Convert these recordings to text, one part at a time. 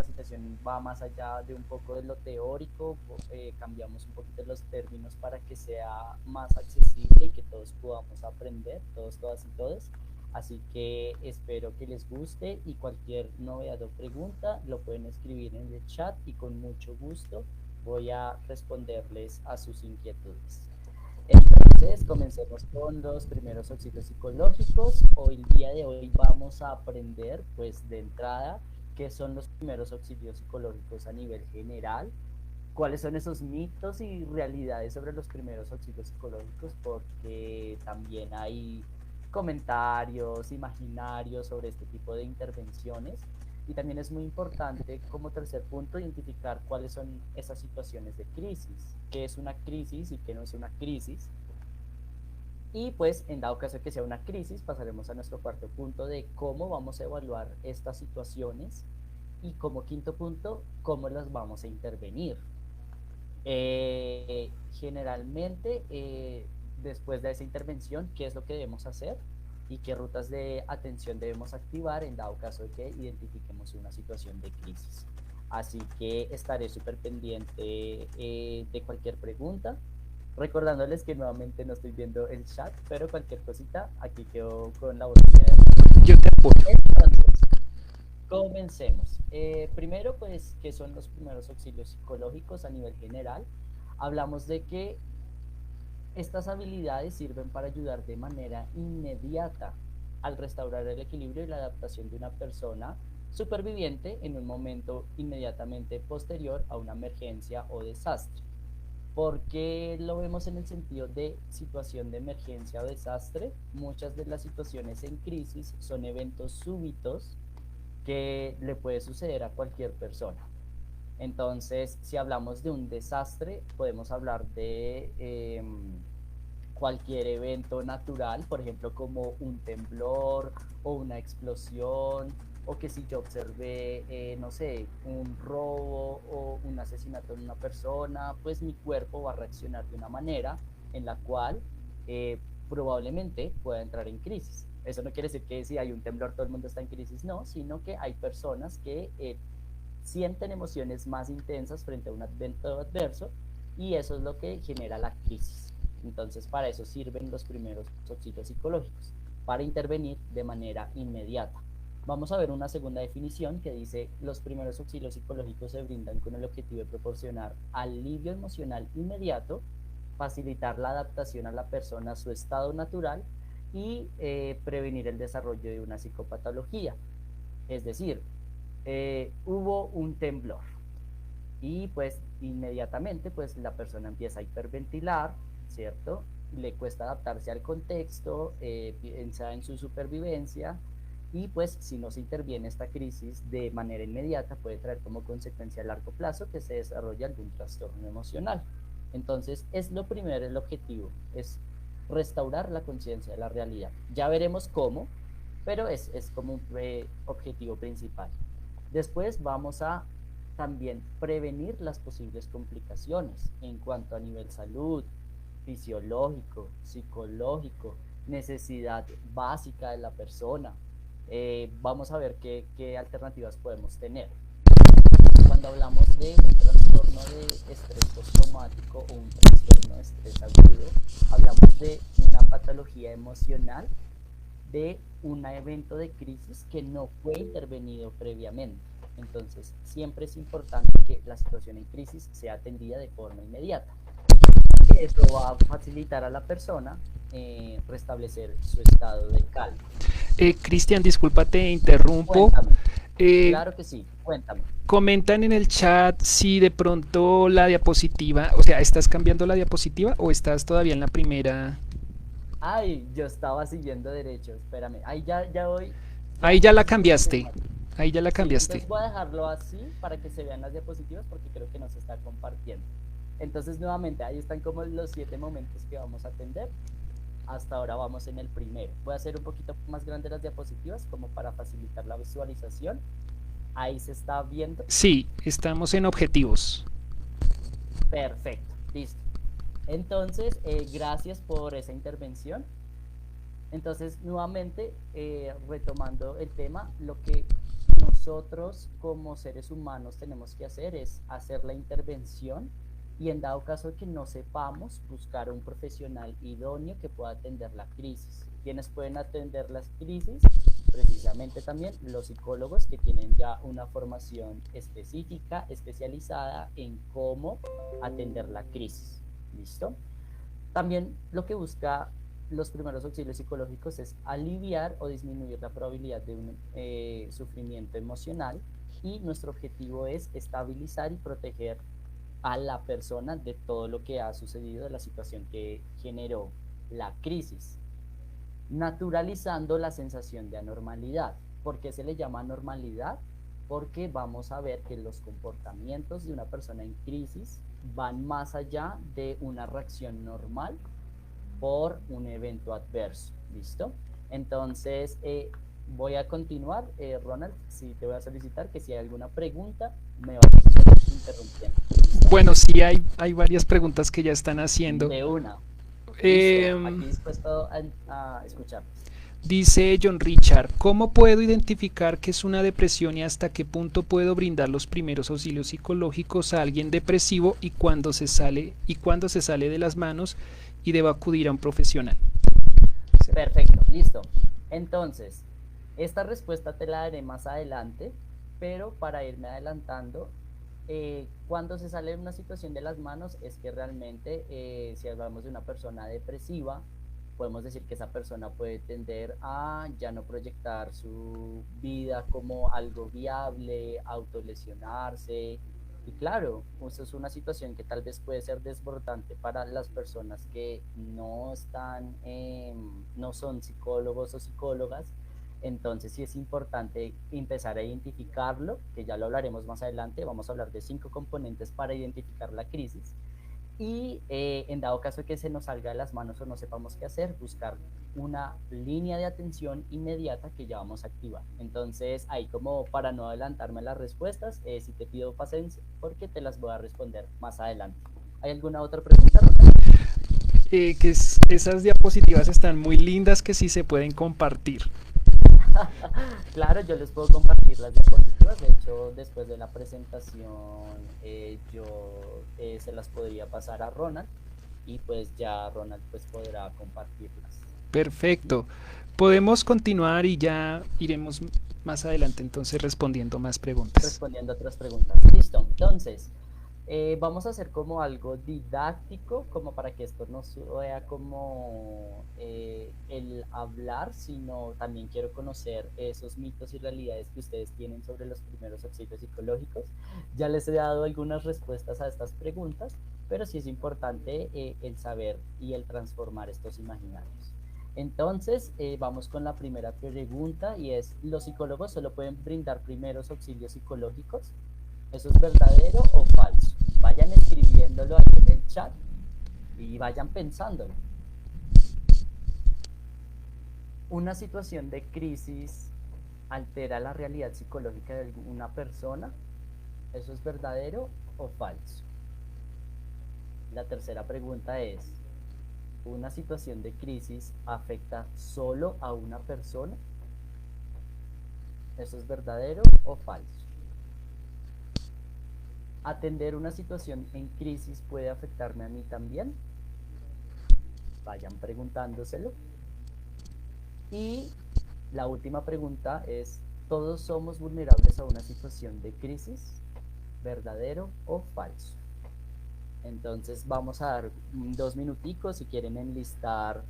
capacitación va más allá de un poco de lo teórico, cambiamos un poquito los términos para que sea más accesible y que todos podamos aprender, todos, todas y todos. Así que espero que les guste y cualquier novedad o pregunta lo pueden escribir en el chat y con mucho gusto voy a responderles a sus inquietudes. Entonces, comencemos con los primeros auxilios psicológicos. Hoy, el día de hoy, vamos a aprender, pues, de entrada, qué son los primeros auxilios psicológicos a nivel general, cuáles son esos mitos y realidades sobre los primeros auxilios psicológicos, porque también hay comentarios imaginarios sobre este tipo de intervenciones. Y también es muy importante, como tercer punto, identificar cuáles son esas situaciones de crisis, qué es una crisis y qué no es una crisis. Y pues, en dado caso de que sea una crisis, pasaremos a nuestro cuarto punto de cómo vamos a evaluar estas situaciones y como quinto punto, cómo las vamos a intervenir. Generalmente, después de esa intervención, ¿qué es lo que debemos hacer? Y qué rutas de atención debemos activar en dado caso de que identifiquemos una situación de crisis. Así que estaré súper pendiente de cualquier pregunta. Recordándoles que nuevamente no estoy viendo el chat, pero cualquier cosita, aquí quedo con la botella de... Yo te apoyo. Entonces, comencemos. Primero, pues, ¿qué son los primeros auxilios psicológicos a nivel general? Hablamos de que estas habilidades sirven para ayudar de manera inmediata al restaurar el equilibrio y la adaptación de una persona superviviente en un momento inmediatamente posterior a una emergencia o desastre. ¿Por qué lo vemos en el sentido de situación de emergencia o desastre? Muchas de las situaciones en crisis son eventos súbitos que le puede suceder a cualquier persona. Entonces, si hablamos de un desastre, podemos hablar de cualquier evento natural, por ejemplo, como un temblor o una explosión, o que si yo observé, no sé, un robo o un asesinato de una persona, pues mi cuerpo va a reaccionar de una manera en la cual probablemente pueda entrar en crisis. Eso no quiere decir que si hay un temblor todo el mundo está en crisis, no, sino que hay personas que sienten emociones más intensas frente a un evento adverso y eso es lo que genera la crisis. Entonces, para eso sirven los primeros auxilios psicológicos, para intervenir de manera inmediata. Vamos a ver una segunda definición que dice, los primeros auxilios psicológicos se brindan con el objetivo de proporcionar alivio emocional inmediato, facilitar la adaptación a la persona a su estado natural y prevenir el desarrollo de una psicopatología. Es decir, hubo un temblor y pues inmediatamente pues la persona empieza a hiperventilar, ¿cierto? Le cuesta adaptarse al contexto, piensa en su supervivencia y pues si no se interviene esta crisis de manera inmediata puede traer como consecuencia a largo plazo que se desarrolle algún trastorno emocional. Entonces es lo primero, el objetivo, es restaurar la conciencia de la realidad. Ya veremos cómo, pero es como un objetivo principal. Después vamos a también prevenir las posibles complicaciones en cuanto a nivel salud, fisiológico, psicológico, necesidad básica de la persona. Vamos a ver qué alternativas podemos tener. Cuando hablamos de un trastorno de estrés postraumático o un trastorno de estrés agudo, hablamos de una patología emocional de un evento de crisis que no fue intervenido previamente. Entonces, siempre es importante que la situación en crisis sea atendida de forma inmediata. Eso va a facilitar a la persona restablecer su estado de calma. Cristian, disculpa, te interrumpo. Cuéntame. Eh, Claro que sí, cuéntame. Comentan en el chat si de pronto la diapositiva, o sea, ¿estás cambiando la diapositiva o estás todavía en la primera? Ay, yo estaba siguiendo derecho, espérame. Ahí ya voy, Ahí ya ya la hice la cambiaste. afirmación. Ahí ya la Sí, cambiaste. entonces voy a dejarlo así para que se vean las diapositivas porque creo que no se está compartiendo. Entonces, nuevamente, ahí están como los 7 momentos que vamos a atender. Hasta ahora vamos en el primero. Voy a hacer un poquito más grande las diapositivas como para facilitar la visualización. Ahí se está viendo. Sí, estamos en objetivos. Perfecto, listo. Entonces, gracias por esa intervención. Entonces, nuevamente, retomando el tema, nosotros como seres humanos tenemos que hacer es hacer la intervención y en dado caso que no sepamos, buscar un profesional idóneo que pueda atender la crisis. ¿Quiénes pueden atender las crisis? Precisamente también los psicólogos que tienen ya una formación específica, especializada en cómo atender la crisis. ¿Listo? También lo que busca los primeros auxilios psicológicos es aliviar o disminuir la probabilidad de un sufrimiento emocional y nuestro objetivo es estabilizar y proteger a la persona de todo lo que ha sucedido, de la situación que generó la crisis, naturalizando la sensación de anormalidad. ¿Por qué se le llama anormalidad? Porque vamos a ver que los comportamientos de una persona en crisis van más allá de una reacción normal por un evento adverso. ¿Listo? Entonces, voy a continuar. Ronald, sí te voy a solicitar que si hay alguna pregunta, me vas a interrumpir. Bueno, sí hay varias preguntas que ya están haciendo. De una. Eh, Listo, aquí dispuesto a escuchar. Dice John Richard, ¿cómo puedo identificar qué es una depresión y hasta qué punto puedo brindar los primeros auxilios psicológicos a alguien depresivo y cuándo se sale de las manos y debo acudir a un profesional? Perfecto, listo. Entonces, esta respuesta te la daré más adelante, pero para irme adelantando, cuando se sale de una situación de las manos es que realmente, si hablamos de una persona depresiva, podemos decir que esa persona puede tender a ya no proyectar su vida como algo viable, autolesionarse. Y claro, eso es una situación que tal vez puede ser desbordante para las personas que no están, no son psicólogos o psicólogas. Entonces sí es importante empezar a identificarlo, que ya lo hablaremos más adelante. Vamos a hablar de 5 componentes para identificar la crisis. Y en dado caso que se nos salga de las manos o no sepamos qué hacer, buscar una línea de atención inmediata que ya vamos a activar. Entonces, ahí como para no adelantarme las respuestas, sí te pido paciencia porque te las voy a responder más adelante. ¿Hay alguna otra pregunta? Esas diapositivas están muy lindas que sí se pueden compartir. Claro, yo les puedo compartir las diapositivas. De hecho, después de la presentación, yo se las podría pasar a Ronald y pues ya Ronald pues podrá compartirlas. Perfecto. Podemos continuar y ya iremos más adelante entonces respondiendo más preguntas. Respondiendo a otras preguntas. Listo. Entonces, vamos a hacer como algo didáctico, como para que esto no sea como el hablar, sino también quiero conocer esos mitos y realidades que ustedes tienen sobre los primeros auxilios psicológicos. Ya les he dado algunas respuestas a estas preguntas, pero sí es importante el saber y el transformar estos imaginarios. Entonces, vamos con la primera pregunta y es, ¿los psicólogos solo pueden brindar primeros auxilios psicológicos? ¿Eso es verdadero o falso? Vayan escribiéndolo ahí en el chat y vayan pensándolo. ¿Una situación de crisis altera la realidad psicológica de una persona? ¿Eso es verdadero o falso? La tercera pregunta es, ¿una situación de crisis afecta solo a una persona? ¿Eso es verdadero o falso? ¿Atender una situación en crisis puede afectarme a mí también? Vayan preguntándoselo. Y la última pregunta es, ¿todos somos vulnerables a una situación de crisis? ¿Verdadero o falso? Entonces vamos a dar 2 minuticos si quieren enlistar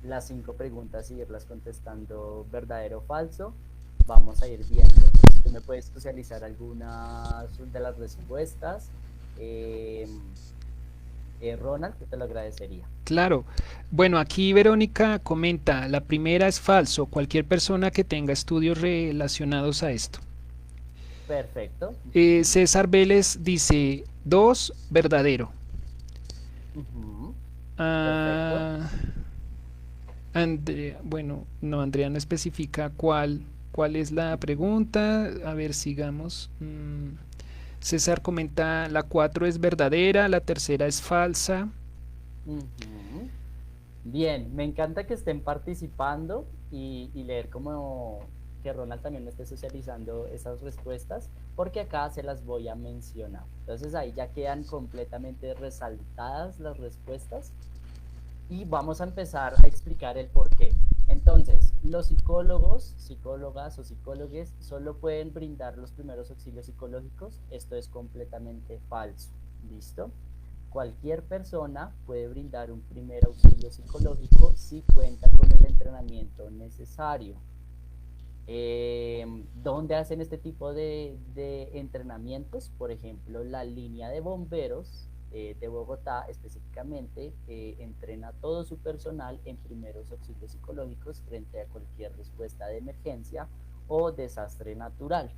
las 5 preguntas y irlas contestando verdadero o falso. Vamos a ir viendo. Tú me puedes socializar algunas de las respuestas. Ronald, que te lo agradecería. Claro. Bueno, aquí Verónica comenta, la primera es falso, cualquier persona que tenga estudios relacionados a esto. Perfecto. César Vélez dice, 2, verdadero. Perfecto. Andrea, bueno, no, Andrea no especifica cuál es la pregunta. A ver, sigamos. César comenta, la 4 es verdadera, la tercera es falsa. Bien, me encanta que estén participando y leer como que Ronald también me esté socializando esas respuestas, porque acá se las voy a mencionar. Entonces ahí ya quedan completamente resaltadas las respuestas y vamos a empezar a explicar el por qué. Entonces, los psicólogos, psicólogas o psicólogues solo pueden brindar los primeros auxilios psicológicos. Esto es completamente falso. ¿Listo? Cualquier persona puede brindar un primer auxilio psicológico si cuenta con el entrenamiento necesario. ¿Dónde hacen este tipo de entrenamientos? Por ejemplo, la línea de bomberos de Bogotá específicamente entrena a todo su personal en primeros auxilios psicológicos frente a cualquier respuesta de emergencia o desastre natural.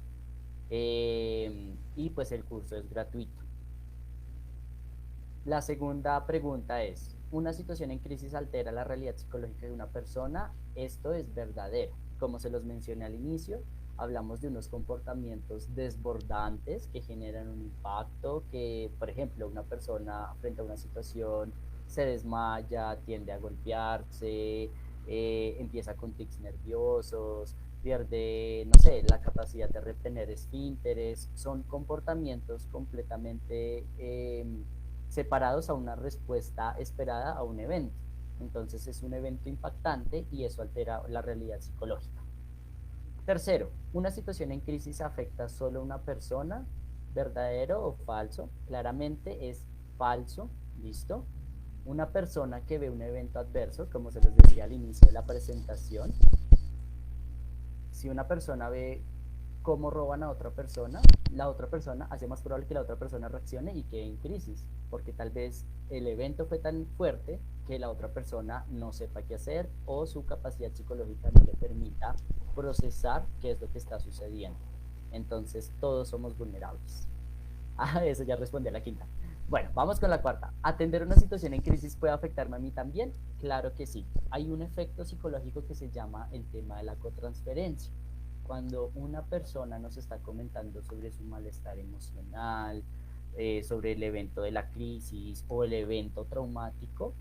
Y pues el curso es gratuito. La segunda pregunta es, ¿una situación en crisis altera la realidad psicológica de una persona? Esto es verdadero. Como se los mencioné al inicio, hablamos de unos comportamientos desbordantes que generan un impacto, que por ejemplo una persona frente a una situación se desmaya, tiende a golpearse, empieza con tics nerviosos, pierde, no sé, la capacidad de retener esfínteres, son comportamientos completamente separados a una respuesta esperada a un evento. Entonces es un evento impactante y eso altera la realidad psicológica. Tercero, ¿una situación en crisis afecta solo a una persona? ¿Verdadero o falso? Claramente es falso, ¿listo? Una persona que ve un evento adverso, como se les decía al inicio de la presentación, si una persona ve cómo roban a otra persona, la otra persona hace más probable que la otra persona reaccione y quede en crisis, porque tal vez el evento fue tan fuerte que la otra persona no sepa qué hacer o su capacidad psicológica no le permita procesar qué es lo que está sucediendo. Entonces todos somos vulnerables. Ah, eso ya respondí a la quinta. Bueno, vamos con la cuarta. ¿Atender una situación en crisis puede afectarme a mí también? Claro que sí. Hay un efecto psicológico que se llama el tema de la cotransferencia. Cuando una persona nos está comentando sobre su malestar emocional, sobre el evento de la crisis o el evento traumático,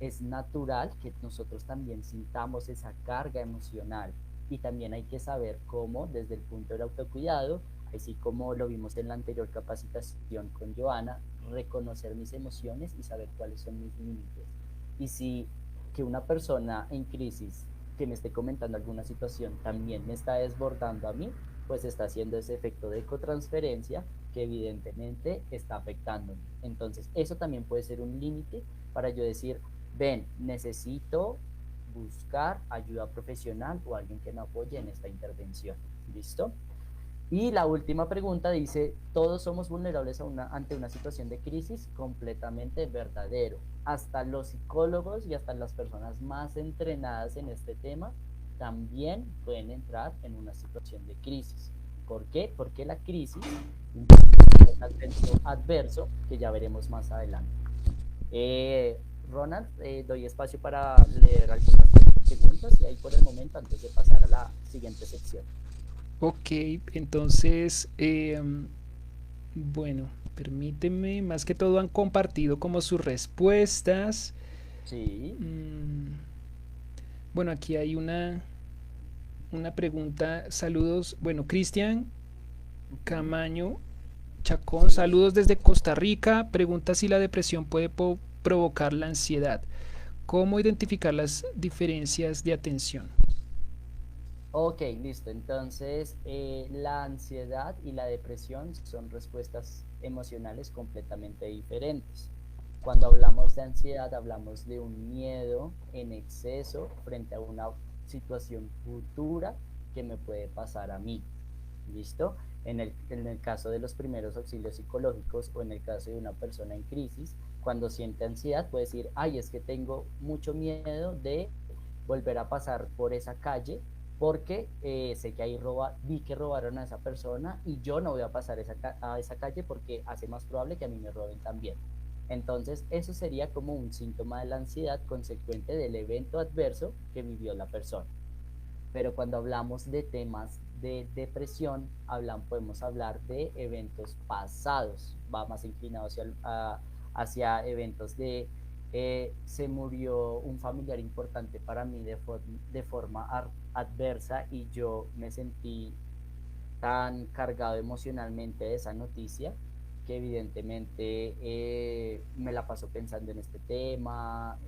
es natural que nosotros también sintamos esa carga emocional y también hay que saber cómo, desde el punto del autocuidado, así como lo vimos en la anterior capacitación con Joana, reconocer mis emociones y saber cuáles son mis límites. Y si que una persona en crisis que me esté comentando alguna situación también me está desbordando a mí, pues está haciendo ese efecto de ecotransferencia que evidentemente está afectándome. Entonces, eso también puede ser un límite para yo decir, ven, necesito buscar ayuda profesional o alguien que me apoye en esta intervención. ¿Listo? Y la última pregunta dice, ¿todos somos vulnerables ante una situación de crisis? Completamente verdadero. Hasta los psicólogos y hasta las personas más entrenadas en este tema también pueden entrar en una situación de crisis. ¿Por qué? Porque la crisis es un evento adverso que ya veremos más adelante. Ronald, doy espacio para leer algunas preguntas y ahí por el momento antes de pasar a la siguiente sección. Ok, entonces, bueno, permíteme, más que todo han compartido como sus respuestas. Sí. Bueno, aquí hay una pregunta, saludos, bueno, Cristian Camaño Chacón, Sí. saludos desde Costa Rica, pregunta si la depresión puede provocar la ansiedad. ¿Cómo identificar las diferencias de atención? Ok, listo. Entonces, la ansiedad y la depresión son respuestas emocionales completamente diferentes. Cuando hablamos de ansiedad, hablamos de un miedo en exceso frente a una situación futura que me puede pasar a mí. ¿Listo? En el caso de los primeros auxilios psicológicos o en el caso de una persona en crisis, cuando siente ansiedad puede decir, ay, es que tengo mucho miedo de volver a pasar por esa calle porque sé que ahí vi que robaron a esa persona y yo no voy a pasar a esa calle porque hace más probable que a mí me roben también. Entonces, eso sería como un síntoma de la ansiedad consecuente del evento adverso que vivió la persona. Pero cuando hablamos de temas de depresión, podemos hablar de eventos pasados, va más inclinado hacia eventos de se murió un familiar importante para mí de forma adversa y yo me sentí tan cargado emocionalmente de esa noticia que evidentemente me la paso pensando en este tema,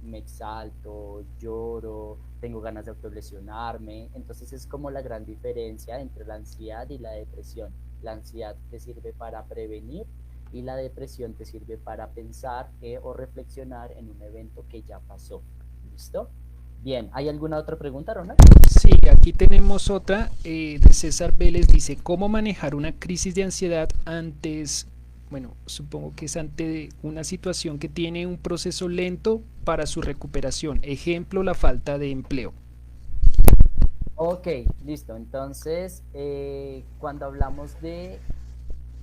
me exalto, lloro, tengo ganas de autolesionarme. Entonces es como la gran diferencia entre la ansiedad y la depresión. La ansiedad te sirve para prevenir y la depresión te sirve para pensar o reflexionar en un evento que ya pasó. ¿Listo? Bien, ¿hay alguna otra pregunta, Ronald? Sí, aquí tenemos otra de César Vélez. Dice, ¿cómo manejar una crisis de ansiedad antes, bueno, supongo que es ante una situación que tiene un proceso lento para su recuperación? Ejemplo, la falta de empleo. Ok, listo. Entonces, cuando hablamos de,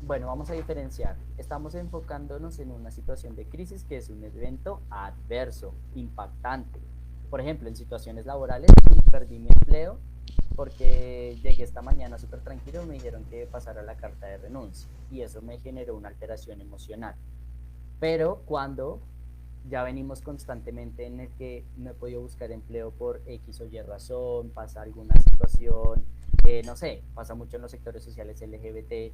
bueno, vamos a diferenciar. Estamos enfocándonos en una situación de crisis que es un evento adverso, impactante. Por ejemplo, en situaciones laborales, perdí mi empleo porque llegué esta mañana súper tranquilo y me dijeron que pasara la carta de renuncia y eso me generó una alteración emocional. Pero cuando ya venimos constantemente en el que no he podido buscar empleo por X o Y razón, pasa alguna situación, no sé, pasa mucho en los sectores sociales LGBT,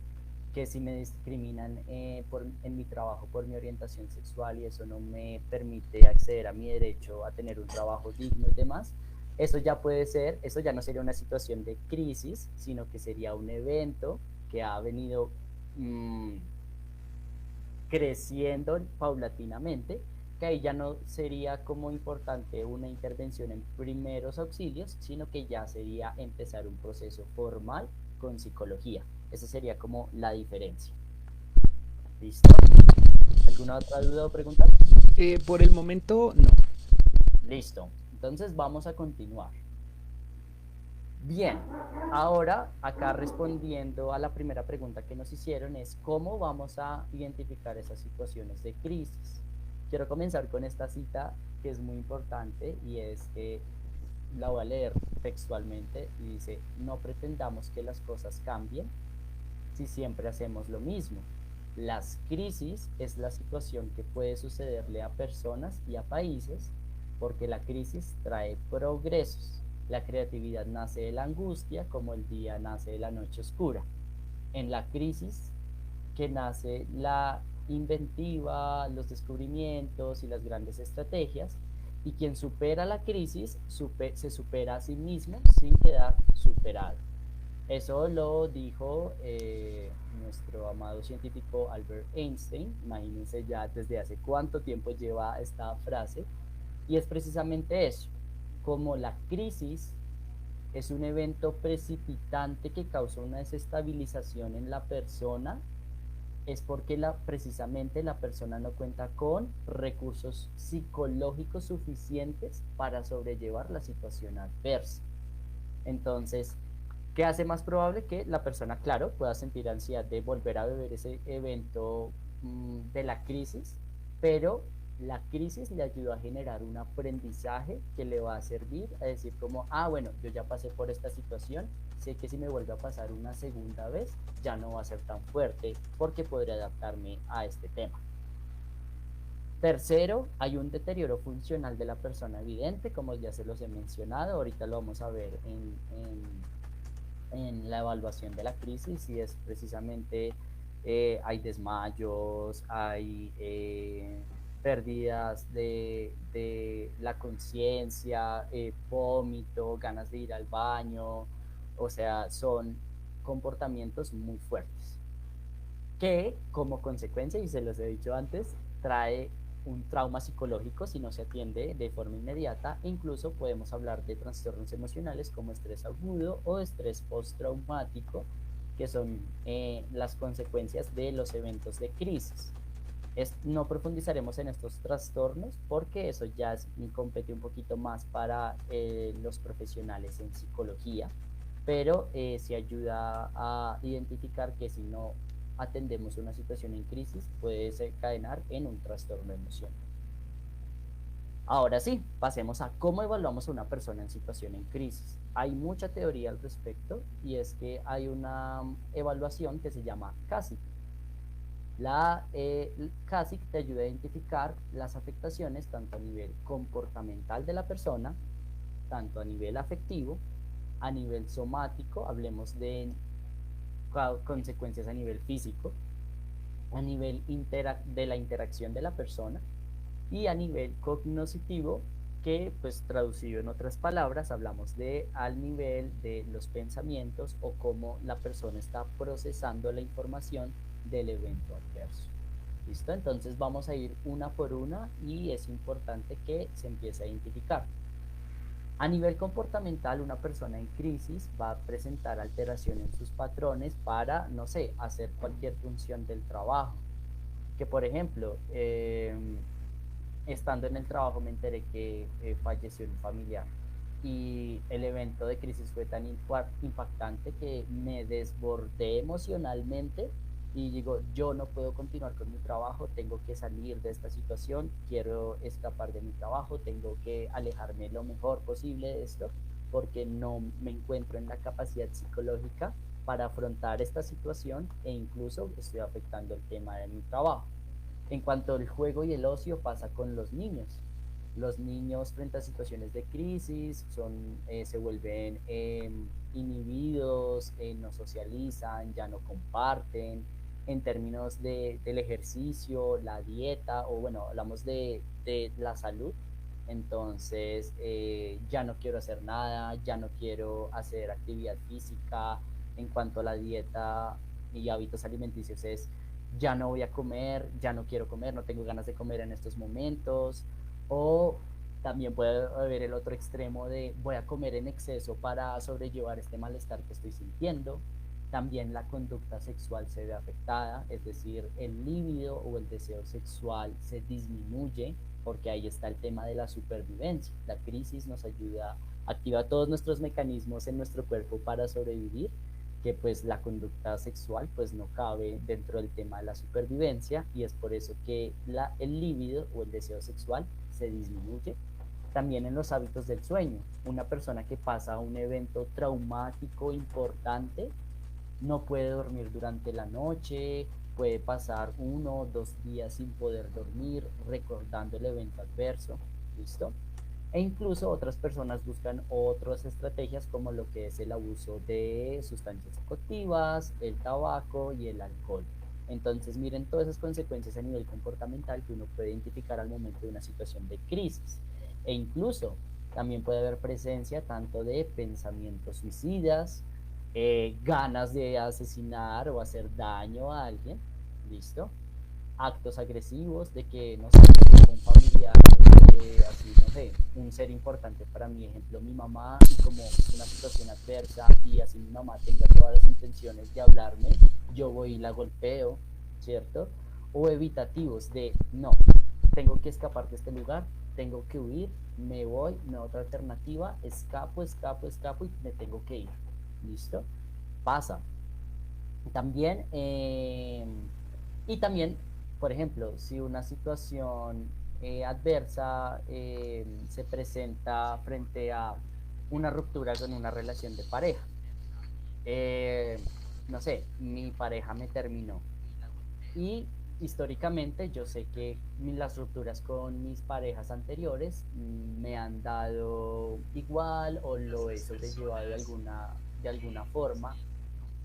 que si me discriminan en mi trabajo por mi orientación sexual y eso no me permite acceder a mi derecho a tener un trabajo digno y demás, eso ya puede ser, eso ya no sería una situación de crisis, sino que sería un evento que ha venido mmm, creciendo paulatinamente, que ahí ya no sería como importante una intervención en primeros auxilios, sino que ya sería empezar un proceso formal con psicología. Esa sería como la diferencia. ¿Listo? ¿Alguna otra duda o pregunta? Por el momento, no. Listo. Entonces vamos a continuar. Bien, ahora acá respondiendo a la primera pregunta que nos hicieron es cómo vamos a identificar esas situaciones de crisis. Quiero comenzar con esta cita que es muy importante y es que la voy a leer textualmente y dice, no pretendamos que las cosas cambien si siempre hacemos lo mismo. Las crisis es la situación que puede sucederle a personas y a países porque la crisis trae progresos. La creatividad nace de la angustia como el día nace de la noche oscura. En la crisis que nace la inventiva, los descubrimientos y las grandes estrategias, y quien supera la crisis se supera a sí mismo sin quedar superado. Eso lo dijo nuestro amado científico Albert Einstein. Imagínense ya desde hace cuánto tiempo lleva esta frase. Y es precisamente eso, como la crisis es un evento precipitante que causa una desestabilización en la persona, es porque precisamente la persona no cuenta con recursos psicológicos suficientes para sobrellevar la situación adversa. Entonces, ¿qué hace más probable que la persona, claro, pueda sentir ansiedad de volver a vivir ese evento de la crisis, pero la crisis le ayuda a generar un aprendizaje que le va a servir a decir como, ah, bueno, yo ya pasé por esta situación, sé que si me vuelve a pasar una segunda vez, ya no va a ser tan fuerte porque podré adaptarme a este tema. Tercero, hay un deterioro funcional de la persona evidente, como ya se los he mencionado, ahorita lo vamos a ver en la evaluación de la crisis y es precisamente hay desmayos, hay pérdidas de la conciencia, vómito, ganas de ir al baño, o sea, son comportamientos muy fuertes que como consecuencia, y se los he dicho antes, trae un trauma psicológico si no se atiende de forma inmediata e incluso podemos hablar de trastornos emocionales como estrés agudo o estrés postraumático, que son las consecuencias de los eventos de crisis. No profundizaremos en estos trastornos porque eso ya compete un poquito más para los profesionales en psicología, pero sí ayuda a identificar que si no atendemos una situación en crisis puede desencadenar en un trastorno emocional. Ahora sí, pasemos a cómo evaluamos a una persona en situación en crisis. Hay mucha teoría al respecto y es que hay una evaluación que se llama CASI. CASIC te ayuda a identificar las afectaciones tanto a nivel comportamental de la persona, tanto a nivel afectivo, a nivel somático, hablemos de consecuencias a nivel físico, a nivel de la interacción de la persona, y a nivel cognoscitivo, que pues traducido en otras palabras hablamos de al nivel de los pensamientos o cómo la persona está procesando la información del evento adverso. ¿Listo? Entonces vamos a ir una por una y es importante que se empiece a identificar. A nivel comportamental, una persona en crisis va a presentar alteración en sus patrones para, no sé, hacer cualquier función del trabajo. Que por ejemplo, estando en el trabajo me enteré que falleció un familiar y el evento de crisis fue tan impactante que me desbordé emocionalmente y digo, yo no puedo continuar con mi trabajo, tengo que salir de esta situación, quiero escapar de mi trabajo, tengo que alejarme lo mejor posible de esto porque no me encuentro en la capacidad psicológica para afrontar esta situación e incluso estoy afectando el tema de mi trabajo. En cuanto al juego y el ocio, pasa con los niños. Los niños frente a situaciones de crisis se vuelven inhibidos, no socializan, ya no comparten. En términos del ejercicio, la dieta, o bueno, hablamos de la salud, entonces ya no quiero hacer nada, ya no quiero hacer actividad física. En cuanto a la dieta y hábitos alimenticios es ya no voy a comer, ya no quiero comer, no tengo ganas de comer en estos momentos. O también puede haber el otro extremo de voy a comer en exceso para sobrellevar este malestar que estoy sintiendo. También la conducta sexual se ve afectada, es decir, el líbido o el deseo sexual se disminuye porque ahí está el tema de la supervivencia. La crisis nos ayuda, activa todos nuestros mecanismos en nuestro cuerpo para sobrevivir, que pues la conducta sexual pues no cabe dentro del tema de la supervivencia y es por eso que el líbido o el deseo sexual se disminuye. También en los hábitos del sueño, una persona que pasa un evento traumático importante no puede dormir durante la noche, puede pasar 1 o 2 días sin poder dormir recordando el evento adverso, ¿listo? E incluso otras personas buscan otras estrategias como lo que es el abuso de sustancias psicoactivas, el tabaco y el alcohol. Entonces miren todas esas consecuencias a nivel comportamental que uno puede identificar al momento de una situación de crisis. E incluso también puede haber presencia tanto de pensamientos suicidas, ganas de asesinar o hacer daño a alguien, ¿listo? Actos agresivos de que, no sé, un familiar, así, no sé, un ser importante para mi ejemplo, mi mamá, y como es una situación adversa y así mi mamá tenga todas las intenciones de hablarme, yo voy y la golpeo, ¿cierto? O evitativos de, no, tengo que escapar de este lugar, tengo que huir, me voy, no hay otra alternativa, escapo y me tengo que ir, ¿listo? Pasa. También, y también, por ejemplo, si una situación adversa se presenta frente a una ruptura con una relación de pareja. No sé, mi pareja me terminó y históricamente yo sé que las rupturas con mis parejas anteriores me han dado igual o lo he sobrellevado de alguna forma,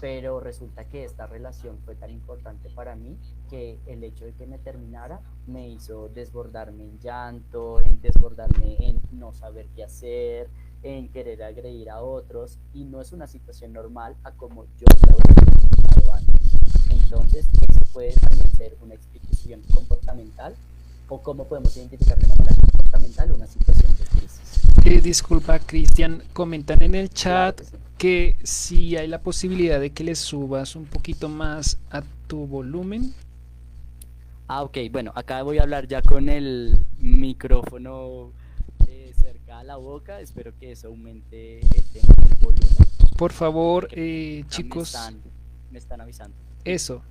pero resulta que esta relación fue tan importante para mí que el hecho de que me terminara me hizo desbordarme en llanto, en desbordarme en no saber qué hacer, en querer agredir a otros, y no es una situación normal a como yo estaba experimentado antes. Entonces, eso puede también ser una explicación comportamental o cómo podemos identificar de manera comportamental una situación de crisis. Disculpa, Cristian, comentan en el Claro chat que sí. que si hay la posibilidad de que le subas un poquito más a tu volumen. Ok, bueno, acá voy a hablar ya con el micrófono cerca a la boca. Espero que eso aumente el tema del volumen. Por favor, Porque chicos, me están avisando. eso.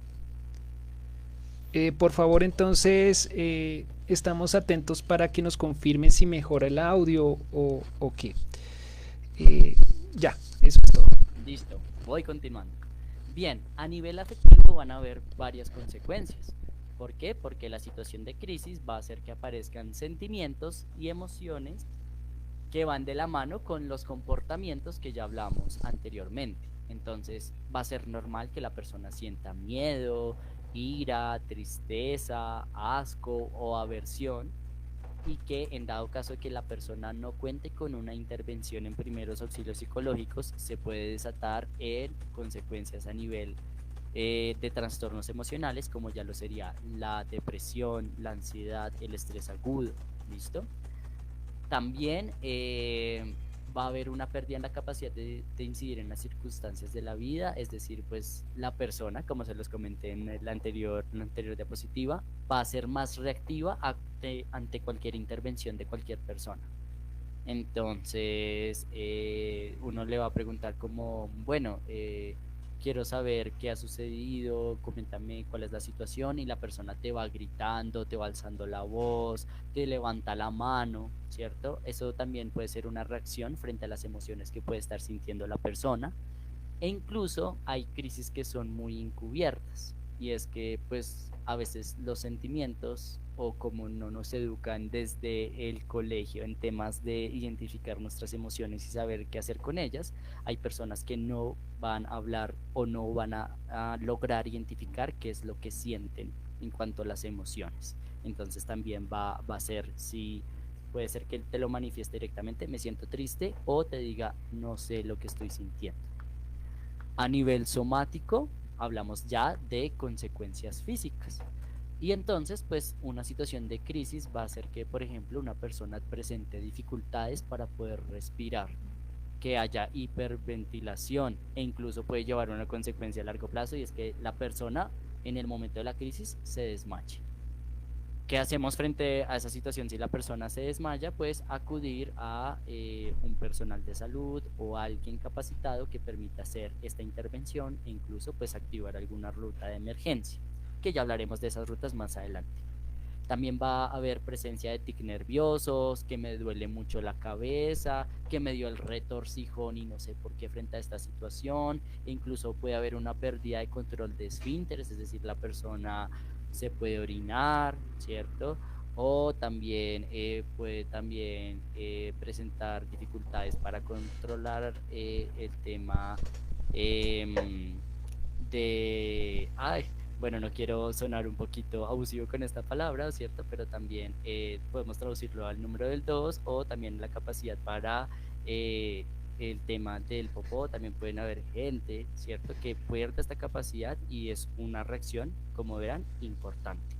Por favor, entonces, estamos atentos para que nos confirmen si mejora el audio o qué. Ya, eso es todo. Listo, voy continuando. Bien, a nivel afectivo van a haber varias consecuencias. ¿Por qué? Porque la situación de crisis va a hacer que aparezcan sentimientos y emociones que van de la mano con los comportamientos que ya hablamos anteriormente. Entonces va a ser normal que la persona sienta miedo, ira, tristeza, asco o aversión, y que en dado caso de que la persona no cuente con una intervención en primeros auxilios psicológicos, se puede desatar en consecuencias a nivel de trastornos emocionales, como ya lo sería la depresión, la ansiedad, el estrés agudo. ¿Listo? También va a haber una pérdida en la capacidad de incidir en las circunstancias de la vida, es decir, pues la persona, como se los comenté en la anterior diapositiva, va a ser más reactiva ante cualquier intervención de cualquier persona. Entonces, uno le va a preguntar como, bueno, quiero saber qué ha sucedido, coméntame cuál es la situación, y la persona te va gritando, te va alzando la voz, te levanta la mano, ¿cierto? Eso también puede ser una reacción frente a las emociones que puede estar sintiendo la persona. E incluso hay crisis que son muy encubiertas, y es que pues a veces los sentimientos, o como no nos educan desde el colegio en temas de identificar nuestras emociones y saber qué hacer con ellas, hay personas que no van a hablar o no van a lograr identificar qué es lo que sienten en cuanto a las emociones. Entonces también va a ser, si puede ser que te lo manifieste directamente, me siento triste, o te diga, no sé lo que estoy sintiendo. A nivel somático, hablamos ya de consecuencias físicas. Y entonces, pues una situación de crisis va a hacer que, por ejemplo, una persona presente dificultades para poder respirar, que haya hiperventilación, e incluso puede llevar a una consecuencia a largo plazo, y es que la persona en el momento de la crisis se desmaye. ¿Qué hacemos frente a esa situación? Si la persona se desmaya, pues acudir a un personal de salud o a alguien capacitado que permita hacer esta intervención, e incluso pues activar alguna ruta de emergencia, que ya hablaremos de esas rutas más adelante. También va a haber presencia de tics nerviosos, que me duele mucho la cabeza, que me dio el retorcijón y no sé por qué frente a esta situación. E incluso puede haber una pérdida de control de esfínteres, es decir, la persona se puede orinar, ¿cierto? O también puede también presentar dificultades para controlar el tema eh, bueno, no quiero sonar un poquito abusivo con esta palabra, ¿cierto? Pero también podemos traducirlo al número del 2, o también la capacidad para eh, el tema del popó. También pueden haber gente, ¿cierto?, que pierde esta capacidad, y es una reacción, como verán, importante.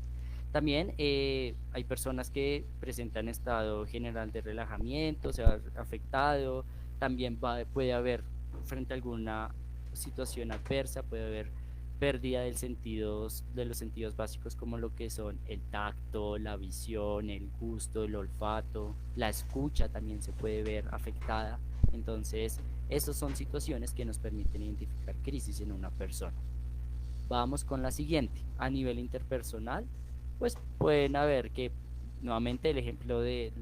También hay personas que presentan estado general de relajamiento, o sea, afectado. También puede haber, frente a alguna situación adversa, puede haber pérdida de los sentidos básicos, como lo que son el tacto, la visión, el gusto, el olfato, la escucha también se puede ver afectada. Entonces, esas son situaciones que nos permiten identificar crisis en una persona. Vamos con la siguiente. A nivel interpersonal, pues pueden haber que, nuevamente, el ejemplo de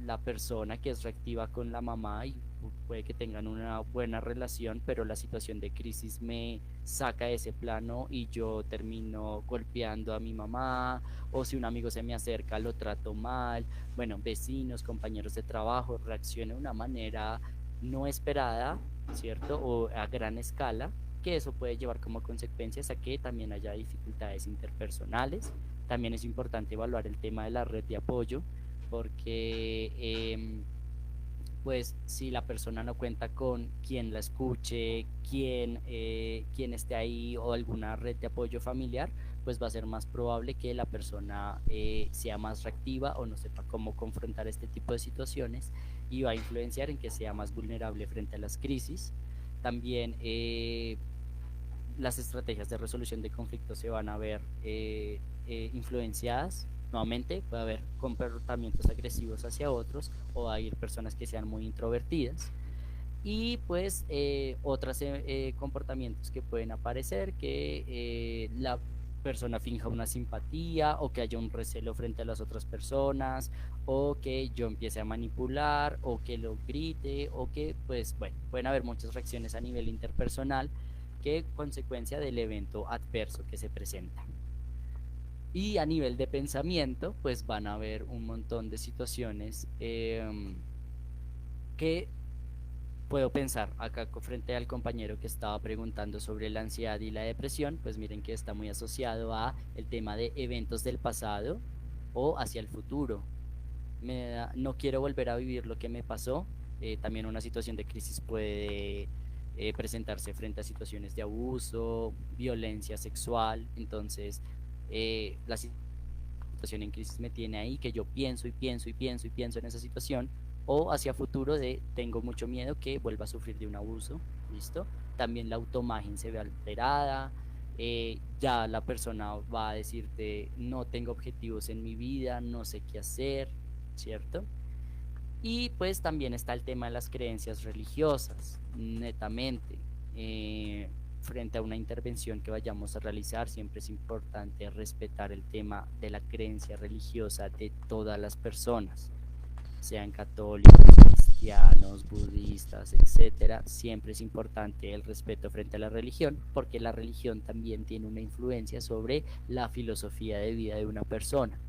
la persona que es reactiva con la mamá, y puede que tengan una buena relación, pero la situación de crisis me saca de ese plano y yo termino golpeando a mi mamá, o si un amigo se me acerca lo trato mal. Bueno, vecinos, compañeros de trabajo reaccionan de una manera no esperada, ¿cierto? O a gran escala, que eso puede llevar como consecuencias a que también haya dificultades interpersonales. También es importante evaluar el tema de la red de apoyo, porque pues si la persona no cuenta con quien la escuche, quien esté ahí, o alguna red de apoyo familiar, pues va a ser más probable que la persona sea más reactiva o no sepa cómo confrontar este tipo de situaciones, y va a influenciar en que sea más vulnerable frente a las crisis. También las estrategias de resolución de conflictos se van a ver influenciadas. Nuevamente, puede haber comportamientos agresivos hacia otros, o hay personas que sean muy introvertidas. Y pues otros comportamientos que pueden aparecer, que la persona finja una simpatía, o que haya un recelo frente a las otras personas, o que yo empiece a manipular, o que lo grite, o que pues bueno, pueden haber muchas reacciones a nivel interpersonal. qué? Consecuencia del evento adverso que se presenta. Y a nivel de pensamiento, pues van a haber un montón de situaciones que puedo pensar acá frente al compañero que estaba preguntando sobre la ansiedad y la depresión, pues miren que está muy asociado a el tema de eventos del pasado o hacia el futuro. No quiero volver a vivir lo que me pasó. También una situación de crisis puede presentarse frente a situaciones de abuso, violencia sexual. Entonces, la situación en crisis me tiene ahí, que yo pienso y pienso y pienso y pienso en esa situación, o hacia futuro de tengo mucho miedo que vuelva a sufrir de un abuso, ¿listo? También la autoimagen se ve alterada, ya la persona va a decirte no tengo objetivos en mi vida, no sé qué hacer, ¿cierto? Y pues también está el tema de las creencias religiosas, netamente. Frente a una intervención que vayamos a realizar, siempre es importante respetar el tema de la creencia religiosa de todas las personas, sean católicos, cristianos, budistas, etcétera. Siempre es importante el respeto frente a la religión, porque la religión también tiene una influencia sobre la filosofía de vida de una persona.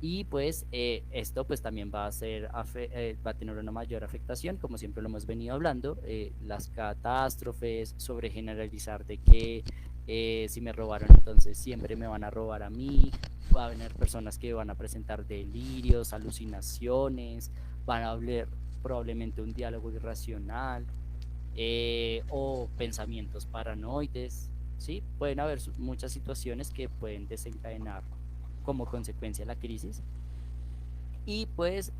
Y pues esto pues también va a ser va a tener una mayor afectación, como siempre lo hemos venido hablando, las catástrofes, sobre generalizar de que si me robaron entonces siempre me van a robar a mí, va a haber personas que van a presentar delirios, alucinaciones, van a hablar probablemente un diálogo irracional, o pensamientos paranoides, ¿sí? Pueden haber muchas situaciones que pueden desencadenar como consecuencia de la crisis. Y pues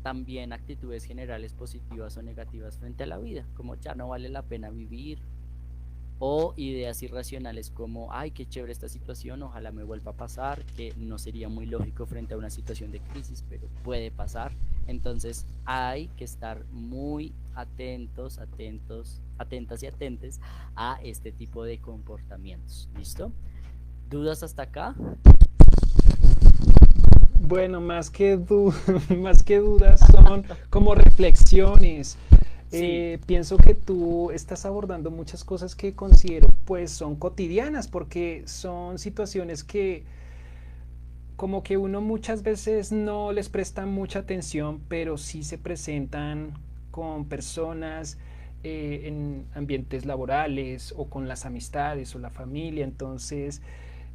también actitudes generales positivas o negativas frente a la vida, como ya no vale la pena vivir, o ideas irracionales como, ay, qué chévere esta situación, ojalá me vuelva a pasar, que no sería muy lógico frente a una situación de crisis, pero puede pasar. Entonces hay que estar muy atentos, atentas y atentes a este tipo de comportamientos. ¿Listo? ¿Dudas hasta acá? Bueno, más que dudas son como reflexiones. Sí. Pienso que tú estás abordando muchas cosas que considero pues son cotidianas porque son situaciones que como que uno muchas veces no les presta mucha atención, pero sí se presentan con personas en ambientes laborales o con las amistades o la familia. Entonces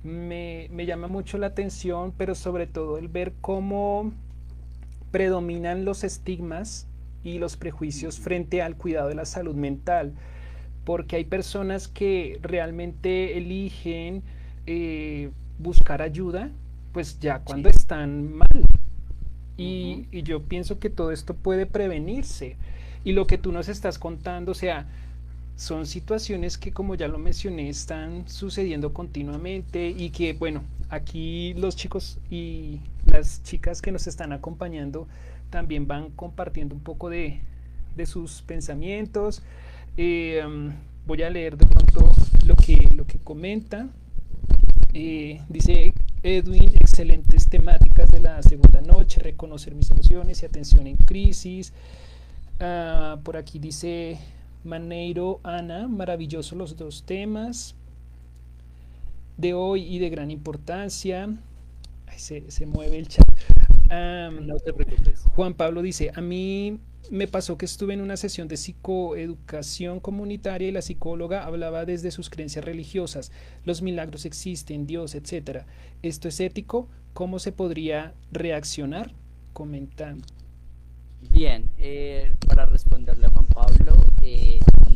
me llama mucho la atención, pero sobre todo el ver cómo predominan los estigmas y los prejuicios Ujú. frente al cuidado de la salud mental, porque hay personas que realmente eligen buscar ayuda, pues ya cuando Sí. están mal. Ujú. Y yo pienso que todo esto puede prevenirse. Y lo que tú nos estás contando, o sea, son situaciones que, como ya lo mencioné, están sucediendo continuamente y que, bueno, aquí los chicos y las chicas que nos están acompañando también van compartiendo un poco de sus pensamientos. Voy a leer de pronto lo que comenta. Dice Edwin, excelentes temáticas de la segunda noche, reconocer mis emociones y atención en crisis. Por aquí dice Maneiro Ana, maravilloso los dos temas de hoy y de gran importancia. Ay, se mueve el chat. No te preocupes. Juan Pablo dice, a mí me pasó que estuve en una sesión de psicoeducación comunitaria y la psicóloga hablaba desde sus creencias religiosas, los milagros existen, Dios, etcétera. ¿Esto es ético? ¿Cómo se podría reaccionar? Comentan. Bien, para responderle a Juan Pablo,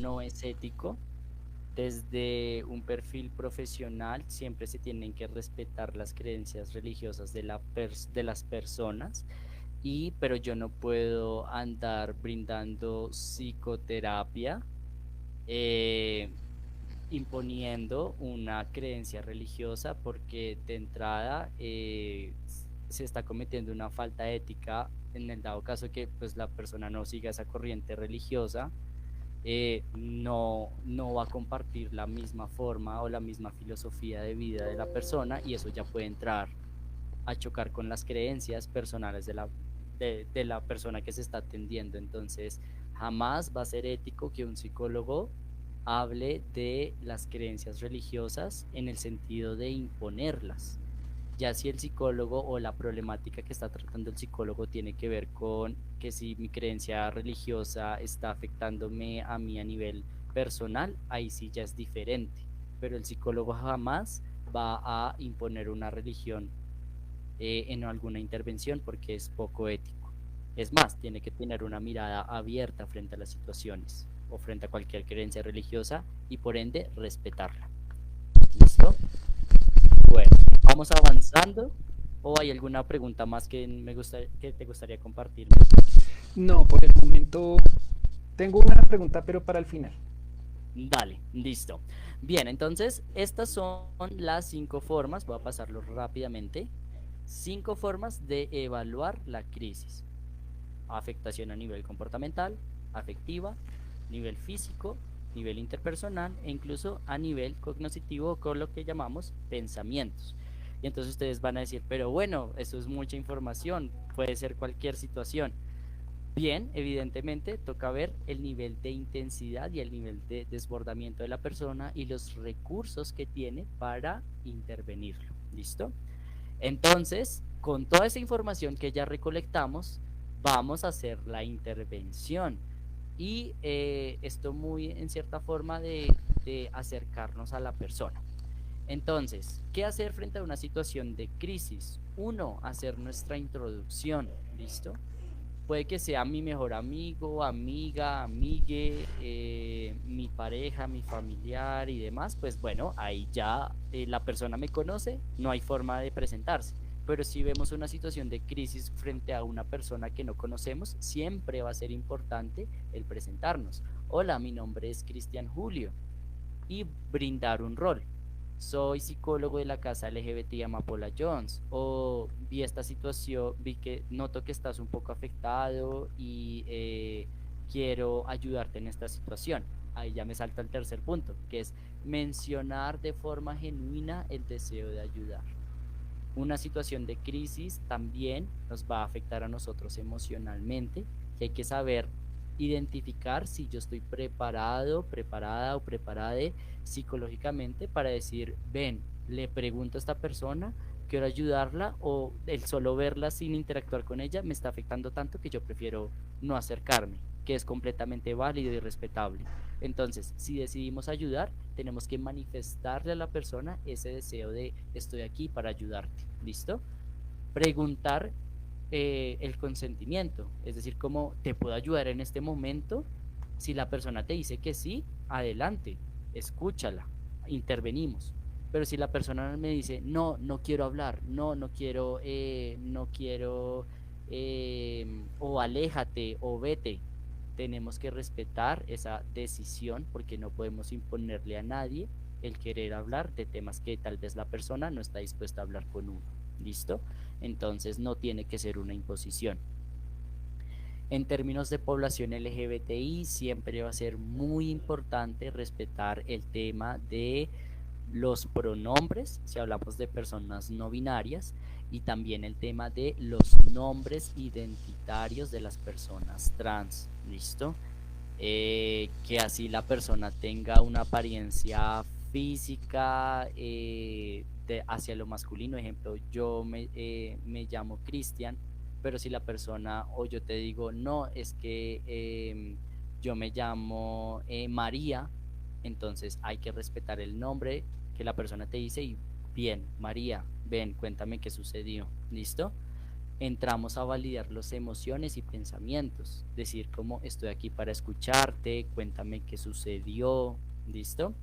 no es ético. Desde un perfil profesional siempre se tienen que respetar las creencias religiosas de las personas, pero yo no puedo andar brindando psicoterapia, eh, imponiendo una creencia religiosa, porque de entrada se está cometiendo una falta ética en el dado caso que pues la persona no siga esa corriente religiosa. No va a compartir la misma forma o la misma filosofía de vida de la persona, y eso ya puede entrar a chocar con las creencias personales de la persona que se está atendiendo. Entonces jamás va a ser ético que un psicólogo hable de las creencias religiosas en el sentido de imponerlas. Ya si el psicólogo o la problemática que está tratando el psicólogo tiene que ver con que si mi creencia religiosa está afectándome a mí a nivel personal, ahí sí ya es diferente. Pero el psicólogo jamás va a imponer una religión en alguna intervención porque es poco ético. Es más, tiene que tener una mirada abierta frente a las situaciones o frente a cualquier creencia religiosa y por ende respetarla. ¿Listo? Bueno, vamos avanzando. ¿O hay alguna pregunta más que te gustaría compartirme? No, por el momento tengo una pregunta, pero para el final. Dale, listo. Bien, entonces estas son las 5 formas, voy a pasarlo rápidamente. 5 formas de evaluar la crisis. Afectación a nivel comportamental, afectiva, nivel físico, nivel interpersonal e incluso a nivel cognitivo con lo que llamamos pensamientos. Y entonces ustedes van a decir, pero bueno, eso es mucha información, puede ser cualquier situación. Bien, evidentemente toca ver el nivel de intensidad y el nivel de desbordamiento de la persona y los recursos que tiene para intervenirlo. ¿Listo? Entonces, con toda esa información que ya recolectamos, vamos a hacer la intervención. Y esto muy en cierta forma de acercarnos a la persona. Entonces, ¿qué hacer frente a una situación de crisis? Uno, hacer nuestra introducción, ¿listo? Puede que sea mi mejor amigo, amiga, amigue, mi pareja, mi familiar y demás, pues bueno, ahí ya la persona me conoce, no hay forma de presentarse. Pero si vemos una situación de crisis frente a una persona que no conocemos, siempre va a ser importante el presentarnos. Hola, mi nombre es Cristian Julio y brindar un rol. Soy psicólogo de la casa LGBT Amapola Jones, o vi esta situación, vi que noto que estás un poco afectado y quiero ayudarte en esta situación. Ahí ya me salta el tercer punto, que es mencionar de forma genuina el deseo de ayudar. Una situación de crisis también nos va a afectar a nosotros emocionalmente y hay que saber identificar si yo estoy preparado, preparada o preparada psicológicamente para decir, ven, le pregunto a esta persona, quiero ayudarla o el solo verla sin interactuar con ella me está afectando tanto que yo prefiero no acercarme, que es completamente válido y respetable. Entonces, si decidimos ayudar, tenemos que manifestarle a la persona ese deseo de estoy aquí para ayudarte. ¿Listo? Preguntar el consentimiento, es decir, cómo te puedo ayudar en este momento. Si la persona te dice que sí, adelante, escúchala, intervenimos. Pero si la persona me dice no, no quiero hablar, no, no quiero, no quiero, o aléjate o vete, tenemos que respetar esa decisión porque no podemos imponerle a nadie el querer hablar de temas que tal vez la persona no está dispuesta a hablar con uno. ¿Listo? Entonces no tiene que ser una imposición. En términos de población LGBTI siempre va a ser muy importante respetar el tema de los pronombres, si hablamos de personas no binarias, y también el tema de los nombres identitarios de las personas trans. ¿Listo? Que así la persona tenga una apariencia física hacia lo masculino. Ejemplo, yo me llamo Cristian, pero si la persona o yo te digo, no, es que yo me llamo María, entonces hay que respetar el nombre que la persona te dice y bien, María, ven, cuéntame qué sucedió. ¿Listo? Entramos a validar las emociones y pensamientos, decir como estoy aquí para escucharte, cuéntame qué sucedió. ¿Listo?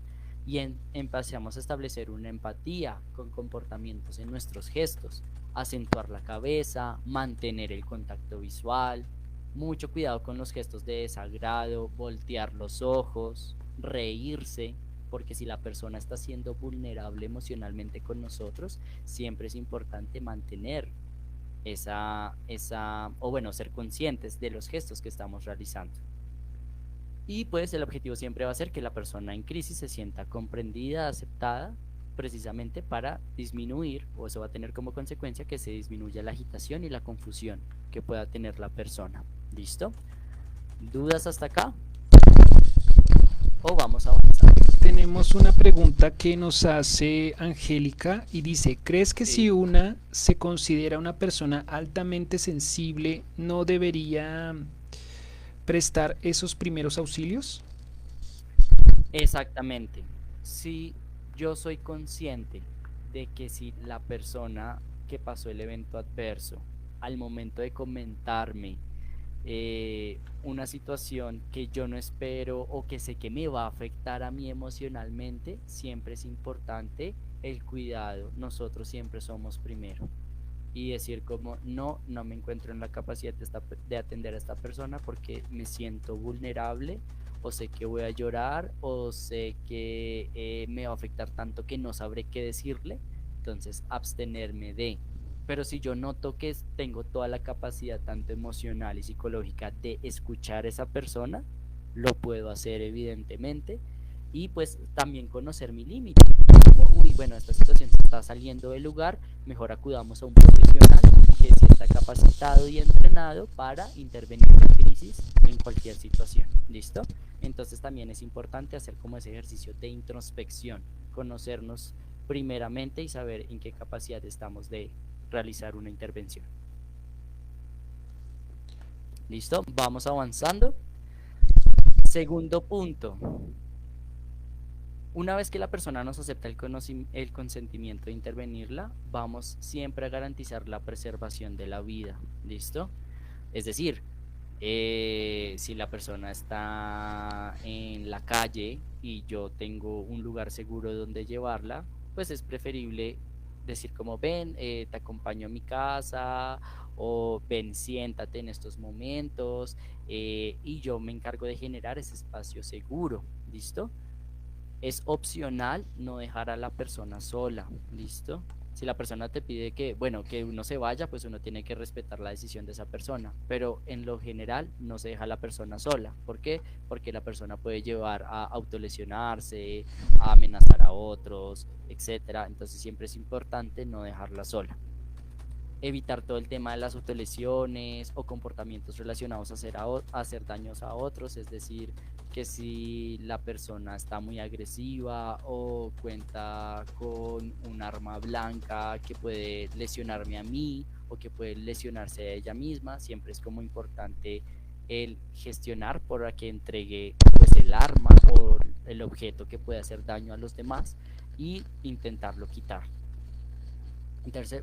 Y empezamos a establecer una empatía con comportamientos en nuestros gestos, acentuar la cabeza, mantener el contacto visual, mucho cuidado con los gestos de desagrado, voltear los ojos, reírse, porque si la persona está siendo vulnerable emocionalmente con nosotros, siempre es importante mantener o bueno, ser conscientes de los gestos que estamos realizando. Y pues el objetivo siempre va a ser que la persona en crisis se sienta comprendida, aceptada, precisamente para disminuir, o eso va a tener como consecuencia que se disminuya la agitación y la confusión que pueda tener la persona. ¿Listo? ¿Dudas hasta acá? o vamos a avanzar. Tenemos una pregunta que nos hace Angélica y dice, ¿crees que si Sí, una se considera una persona altamente sensible no debería prestar esos primeros auxilios? exactamente. Si yo soy consciente de que si la persona que pasó el evento adverso, al momento de comentarme una situación que yo no espero o que sé que me va a afectar a mí emocionalmente, siempre es importante el cuidado. Nosotros siempre somos primero. Y decir como, no, no me encuentro en la capacidad de atender a esta persona porque me siento vulnerable o sé que voy a llorar o sé que me va a afectar tanto que no sabré qué decirle, entonces abstenerme de. Pero si yo noto que tengo toda la capacidad, tanto emocional y psicológica, de escuchar a esa persona, lo puedo hacer evidentemente. Y pues también conocer mi límite. Como, uy, bueno, esta situación se está saliendo del lugar, mejor acudamos a un profesional que sí está capacitado y entrenado para intervenir en crisis en cualquier situación. ¿Listo? Entonces también es importante hacer como ese ejercicio de introspección, conocernos primeramente y saber en qué capacidad estamos de realizar una intervención. ¿Listo? Vamos avanzando. Segundo punto. Una vez que la persona nos acepta el consentimiento de intervenirla, vamos siempre a garantizar la preservación de la vida. ¿Listo? Es decir, si la persona está en la calle y yo tengo un lugar seguro donde llevarla, pues es preferible decir como ven, te acompaño a mi casa o ven, siéntate en estos momentos y yo me encargo de generar ese espacio seguro. ¿Listo? Es opcional no dejar a la persona sola, ¿listo? Si la persona te pide que, bueno, que uno se vaya, pues uno tiene que respetar la decisión de esa persona, pero en lo general no se deja a la persona sola. ¿Por qué? Porque la persona puede llevar a autolesionarse, a amenazar a otros, etcétera. Entonces siempre es importante no dejarla sola. Evitar todo el tema de las autolesiones o comportamientos relacionados a hacer daños a otros, es decir, que si la persona está muy agresiva o cuenta con un arma blanca que puede lesionarme a mí o que puede lesionarse a ella misma, siempre es como importante el gestionar para que entregue pues el arma o el objeto que puede hacer daño a los demás y intentarlo quitar.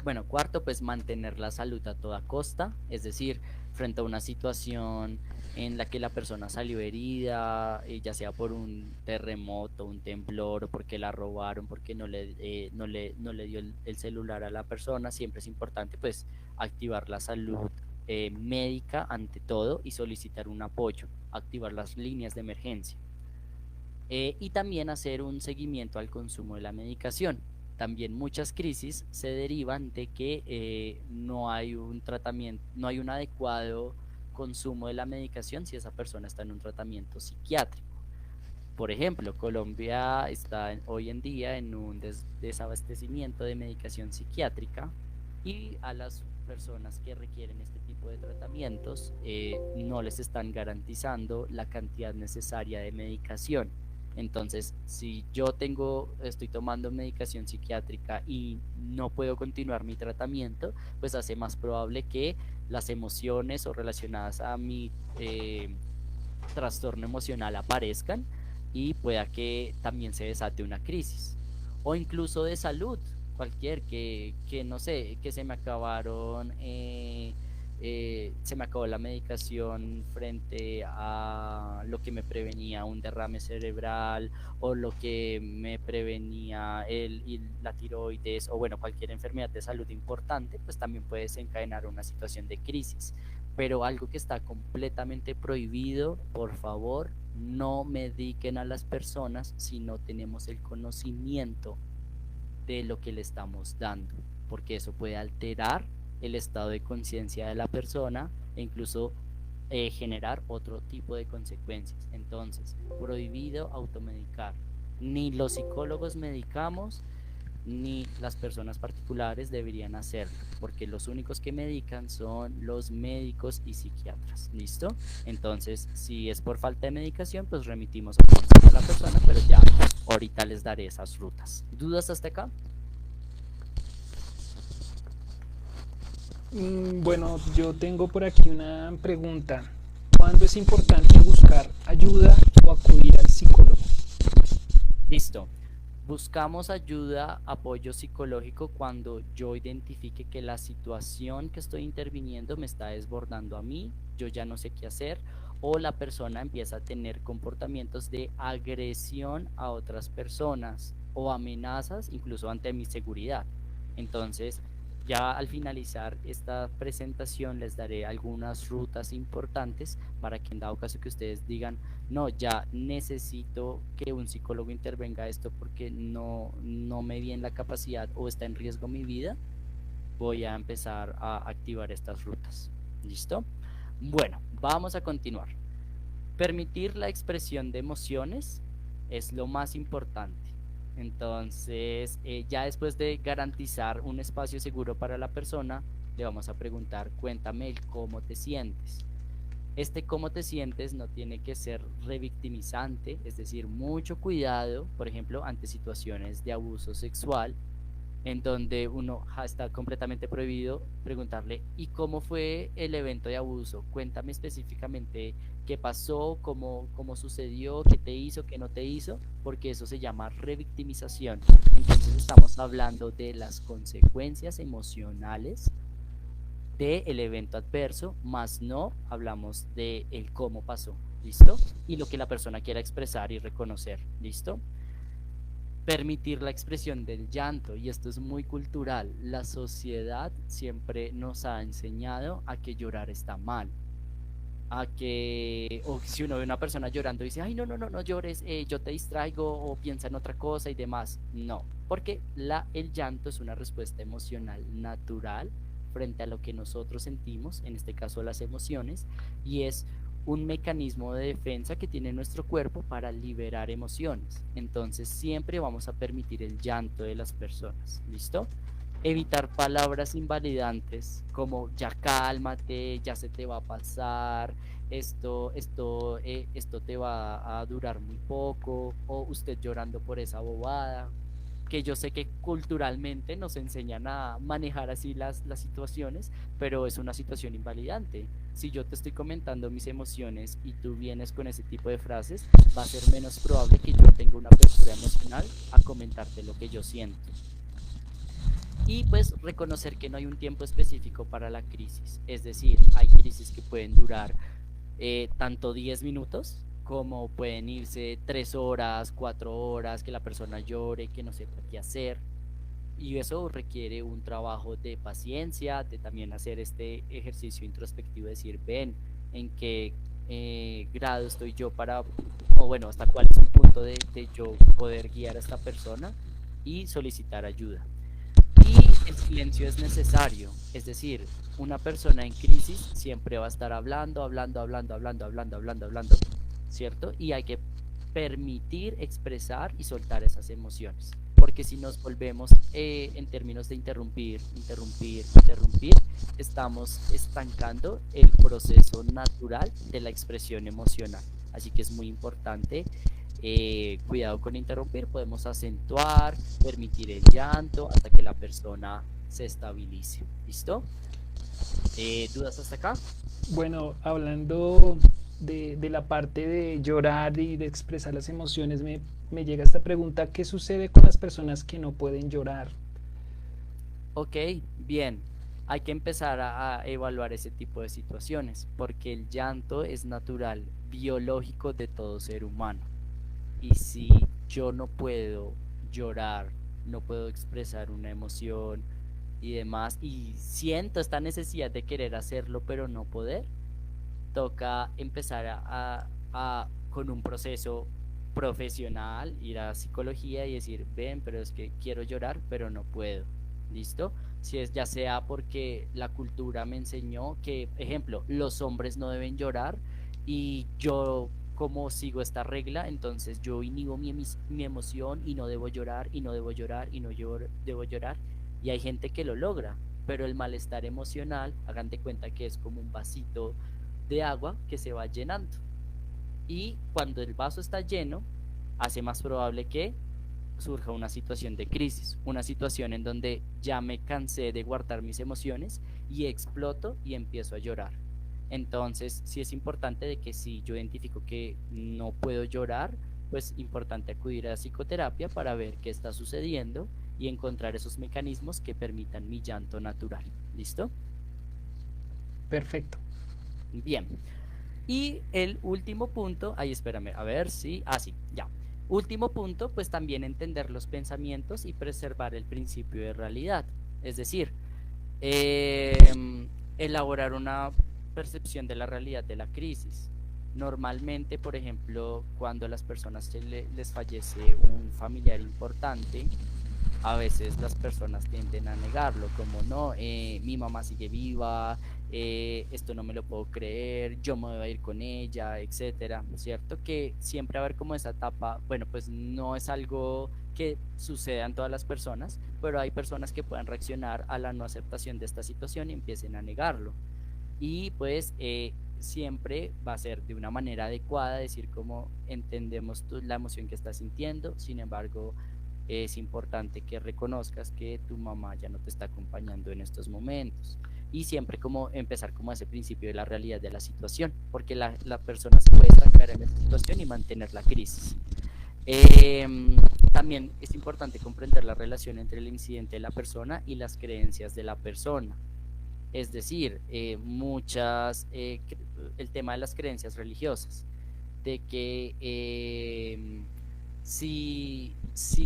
Bueno, cuarto, pues mantener la salud a toda costa, es decir, frente a una situación en la que la persona salió herida, ya sea por un terremoto, un temblor, o porque la robaron, porque no le dio el celular a la persona, siempre es importante pues activar la salud médica ante todo y solicitar un apoyo, activar las líneas de emergencia y también hacer un seguimiento al consumo de la medicación. También muchas crisis se derivan de que no hay un tratamiento, no hay un adecuado consumo de la medicación si esa persona está en un tratamiento psiquiátrico. Por ejemplo, Colombia está hoy en día en un desabastecimiento de medicación psiquiátrica y a las personas que requieren este tipo de tratamientos no les están garantizando la cantidad necesaria de medicación. Entonces, si yo estoy tomando medicación psiquiátrica y no puedo continuar mi tratamiento, pues hace más probable que las emociones o relacionadas a mi trastorno emocional aparezcan y pueda que también se desate una crisis o incluso de salud, cualquier que no sé, que se me acabó la medicación frente a lo que me prevenía un derrame cerebral o lo que me prevenía la tiroides o bueno, cualquier enfermedad de salud importante, pues también puede desencadenar una situación de crisis. Pero algo que está completamente prohibido, por favor, no mediquen a las personas si no tenemos el conocimiento de lo que le estamos dando, porque eso puede alterar el estado de conciencia de la persona e incluso generar otro tipo de consecuencias. Entonces, prohibido automedicar. Ni los psicólogos medicamos, ni las personas particulares deberían hacerlo, porque los únicos que medican son los médicos y psiquiatras. ¿Listo? Entonces, si es por falta de medicación, pues remitimos a la persona, pero ya ahorita les daré esas rutas. ¿Dudas hasta acá? Bueno, yo tengo por aquí una pregunta. ¿Cuándo es importante buscar ayuda o acudir al psicólogo? Listo. Buscamos ayuda, apoyo psicológico cuando yo identifique que la situación que estoy interviniendo me está desbordando a mí, yo ya no sé qué hacer, o la persona empieza a tener comportamientos de agresión a otras personas o amenazas incluso ante mi seguridad. Entonces, ya al finalizar esta presentación les daré algunas rutas importantes para que en dado caso que ustedes digan, no, ya necesito que un psicólogo intervenga esto porque no me vi en la capacidad o está en riesgo mi vida, voy a empezar a activar estas rutas. ¿Listo? Bueno, vamos a continuar. Permitir la expresión de emociones es lo más importante. Entonces, ya después de garantizar un espacio seguro para la persona, le vamos a preguntar, cuéntame el cómo te sientes. Este cómo te sientes no tiene que ser revictimizante, es decir, mucho cuidado, por ejemplo, ante situaciones de abuso sexual, en donde uno está completamente prohibido preguntarle, ¿y cómo fue el evento de abuso? Cuéntame específicamente qué pasó, cómo sucedió, qué te hizo, qué no te hizo, porque eso se llama revictimización. Entonces estamos hablando de las consecuencias emocionales del evento adverso, más no hablamos de el cómo pasó, ¿listo? Y lo que la persona quiera expresar y reconocer, ¿listo? Permitir la expresión del llanto, y esto es muy cultural. La sociedad siempre nos ha enseñado a que llorar está mal, a que, o si uno ve a una persona llorando y dice, ay, no llores, yo te distraigo o piensa en otra cosa y demás. No, porque el llanto es una respuesta emocional natural frente a lo que nosotros sentimos, en este caso las emociones, y es un mecanismo de defensa que tiene nuestro cuerpo para liberar emociones. Entonces siempre vamos a permitir el llanto de las personas. ¿Listo? Evitar palabras invalidantes como ya cálmate, ya se te va a pasar, esto te va a durar muy poco, o usted llorando por esa bobada, que yo sé que culturalmente nos enseñan a manejar así las situaciones, pero es una situación invalidante. Si yo te estoy comentando mis emociones y tú vienes con ese tipo de frases, va a ser menos probable que yo tenga una apertura emocional a comentarte lo que yo siento. Y pues reconocer que no hay un tiempo específico para la crisis, es decir, hay crisis que pueden durar tanto 10 minutos como pueden irse 3 horas, 4 horas, que la persona llore, que no sepa qué hacer. Y eso requiere un trabajo de paciencia, de también hacer este ejercicio introspectivo, decir, ven, en qué grado estoy yo para, o bueno, hasta cuál es mi punto de yo poder guiar a esta persona y solicitar ayuda. Y el silencio es necesario, es decir, una persona en crisis siempre va a estar hablando, ¿cierto? Y hay que permitir expresar y soltar esas emociones, porque si nos volvemos en términos de interrumpir, estamos estancando el proceso natural de la expresión emocional. Así que es muy importante cuidado con interrumpir, podemos acentuar, permitir el llanto hasta que la persona se estabilice. ¿Listo? ¿Dudas hasta acá? Bueno, hablando de la parte de llorar y de expresar las emociones, me llega esta pregunta, ¿qué sucede con las personas que no pueden llorar? Ok, bien. Hay que empezar a evaluar ese tipo de situaciones, porque el llanto es natural, biológico de todo ser humano. Y si yo no puedo llorar, no puedo expresar una emoción y demás, y siento esta necesidad de querer hacerlo, pero no poder, toca empezar con un proceso profesional, ir a psicología y decir, ven, pero es que quiero llorar, pero no puedo. ¿Listo? Si es ya sea porque la cultura me enseñó que, ejemplo, los hombres no deben llorar y yo cómo sigo esta regla, entonces yo inhibo mi emoción y no debo llorar y no debo llorar y no debo llorar. Y hay gente que lo logra, pero el malestar emocional, hagan de cuenta que es como un vasito de agua que se va llenando. Y cuando el vaso está lleno, hace más probable que surja una situación de crisis, una situación en donde ya me cansé de guardar mis emociones y exploto y empiezo a llorar. Entonces, sí es importante de que si yo identifico que no puedo llorar, pues importante acudir a la psicoterapia para ver qué está sucediendo y encontrar esos mecanismos que permitan mi llanto natural. ¿Listo? Perfecto. Bien. Y el último punto, ahí espérame, a ver si, sí, ya. Último punto, pues también entender los pensamientos y preservar el principio de realidad. Es decir, eh, elaborar una percepción de la realidad de la crisis. Normalmente, por ejemplo, cuando a las personas les fallece un familiar importante, a veces las personas tienden a negarlo, como no, mi mamá sigue viva, esto no me lo puedo creer, yo me voy a ir con ella, etcétera, ¿cierto? Que siempre va a haber como esa etapa, bueno, pues no es algo que suceda en todas las personas, pero hay personas que puedan reaccionar a la no aceptación de esta situación y empiecen a negarlo. Y pues siempre va a ser de una manera adecuada, decir como entendemos la emoción que estás sintiendo, sin embargo, es importante que reconozcas que tu mamá ya no te está acompañando en estos momentos. Y siempre como empezar como ese principio de la realidad de la situación, porque la persona se puede estancar en esa situación y mantener la crisis. Eh, También es importante comprender la relación entre el incidente de la persona y las creencias de la persona. Es decir, el tema de las creencias religiosas, de que si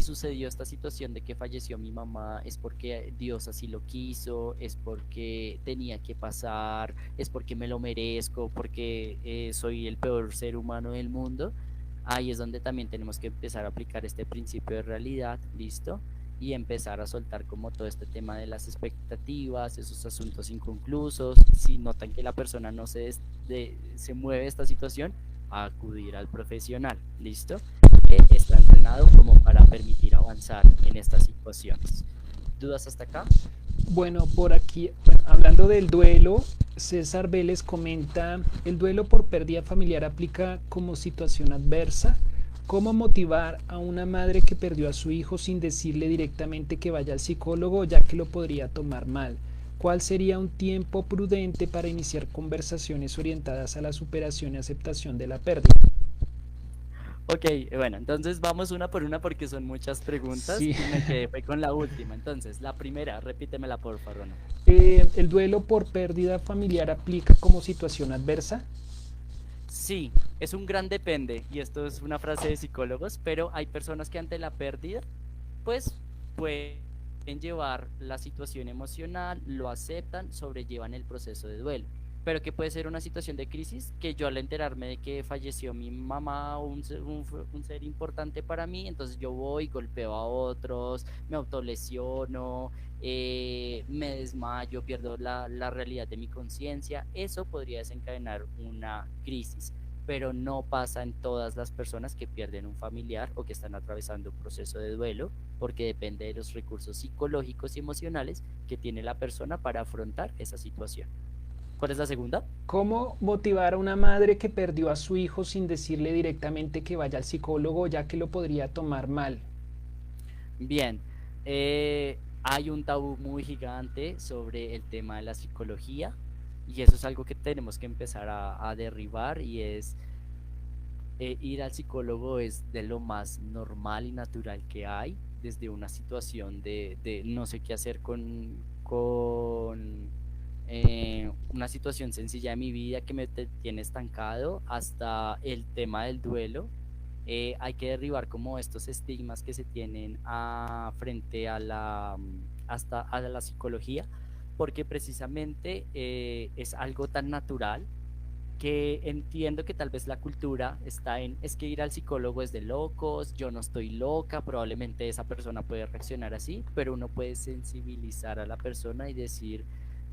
sucedió esta situación de que falleció mi mamá es porque Dios así lo quiso, es porque tenía que pasar, es porque me lo merezco, porque soy el peor ser humano del mundo. Ahí es donde también tenemos que empezar a aplicar este principio de realidad, ¿listo? Y empezar a soltar como todo este tema de las expectativas, esos asuntos inconclusos. Si notan que la persona no se mueve de esta situación, a acudir al profesional, ¿listo? Que está entrenado como para permitir avanzar en estas situaciones. ¿Dudas hasta acá? Bueno, por aquí, bueno, hablando del duelo, César Vélez comenta, el duelo por pérdida familiar aplica como situación adversa. ¿Cómo motivar a una madre que perdió a su hijo sin decirle directamente que vaya al psicólogo, ya que lo podría tomar mal? ¿Cuál sería un tiempo prudente para iniciar conversaciones orientadas a la superación y aceptación de la pérdida? Ok, bueno, entonces vamos una por una porque son muchas preguntas Sí. y me quedé fue con la última. Entonces, la primera, repítemela por favor, Ronald. ¿El duelo por pérdida familiar aplica como situación adversa? Sí, es un gran depende, y esto es una frase de psicólogos, pero hay personas que ante la pérdida, pues pueden llevar la situación emocional, lo aceptan, sobrellevan el proceso de duelo. Pero que puede ser una situación de crisis que yo al enterarme de que falleció mi mamá o un ser importante para mí, entonces yo voy, golpeo a otros, me autolesiono, me desmayo, pierdo la realidad de mi conciencia. Eso podría desencadenar una crisis, pero no pasa en todas las personas que pierden un familiar o que están atravesando un proceso de duelo, porque depende de los recursos psicológicos y emocionales que tiene la persona para afrontar esa situación. ¿Cuál es la segunda? ¿Cómo motivar a una madre que perdió a su hijo sin decirle directamente que vaya al psicólogo, ya que lo podría tomar mal? Bien, hay un tabú muy gigante sobre el tema de la psicología y eso es algo que tenemos que empezar a derribar y es ir al psicólogo es de lo más normal y natural que hay, desde una situación de no sé qué hacer con una situación sencilla de mi vida que me tiene estancado, hasta el tema del duelo. Hay que derribar como estos estigmas que se tienen frente a hasta a la psicología, porque precisamente es algo tan natural que entiendo que tal vez la cultura está en, es que ir al psicólogo es de locos, yo no estoy loca, probablemente esa persona puede reaccionar así, pero uno puede sensibilizar a la persona y decir,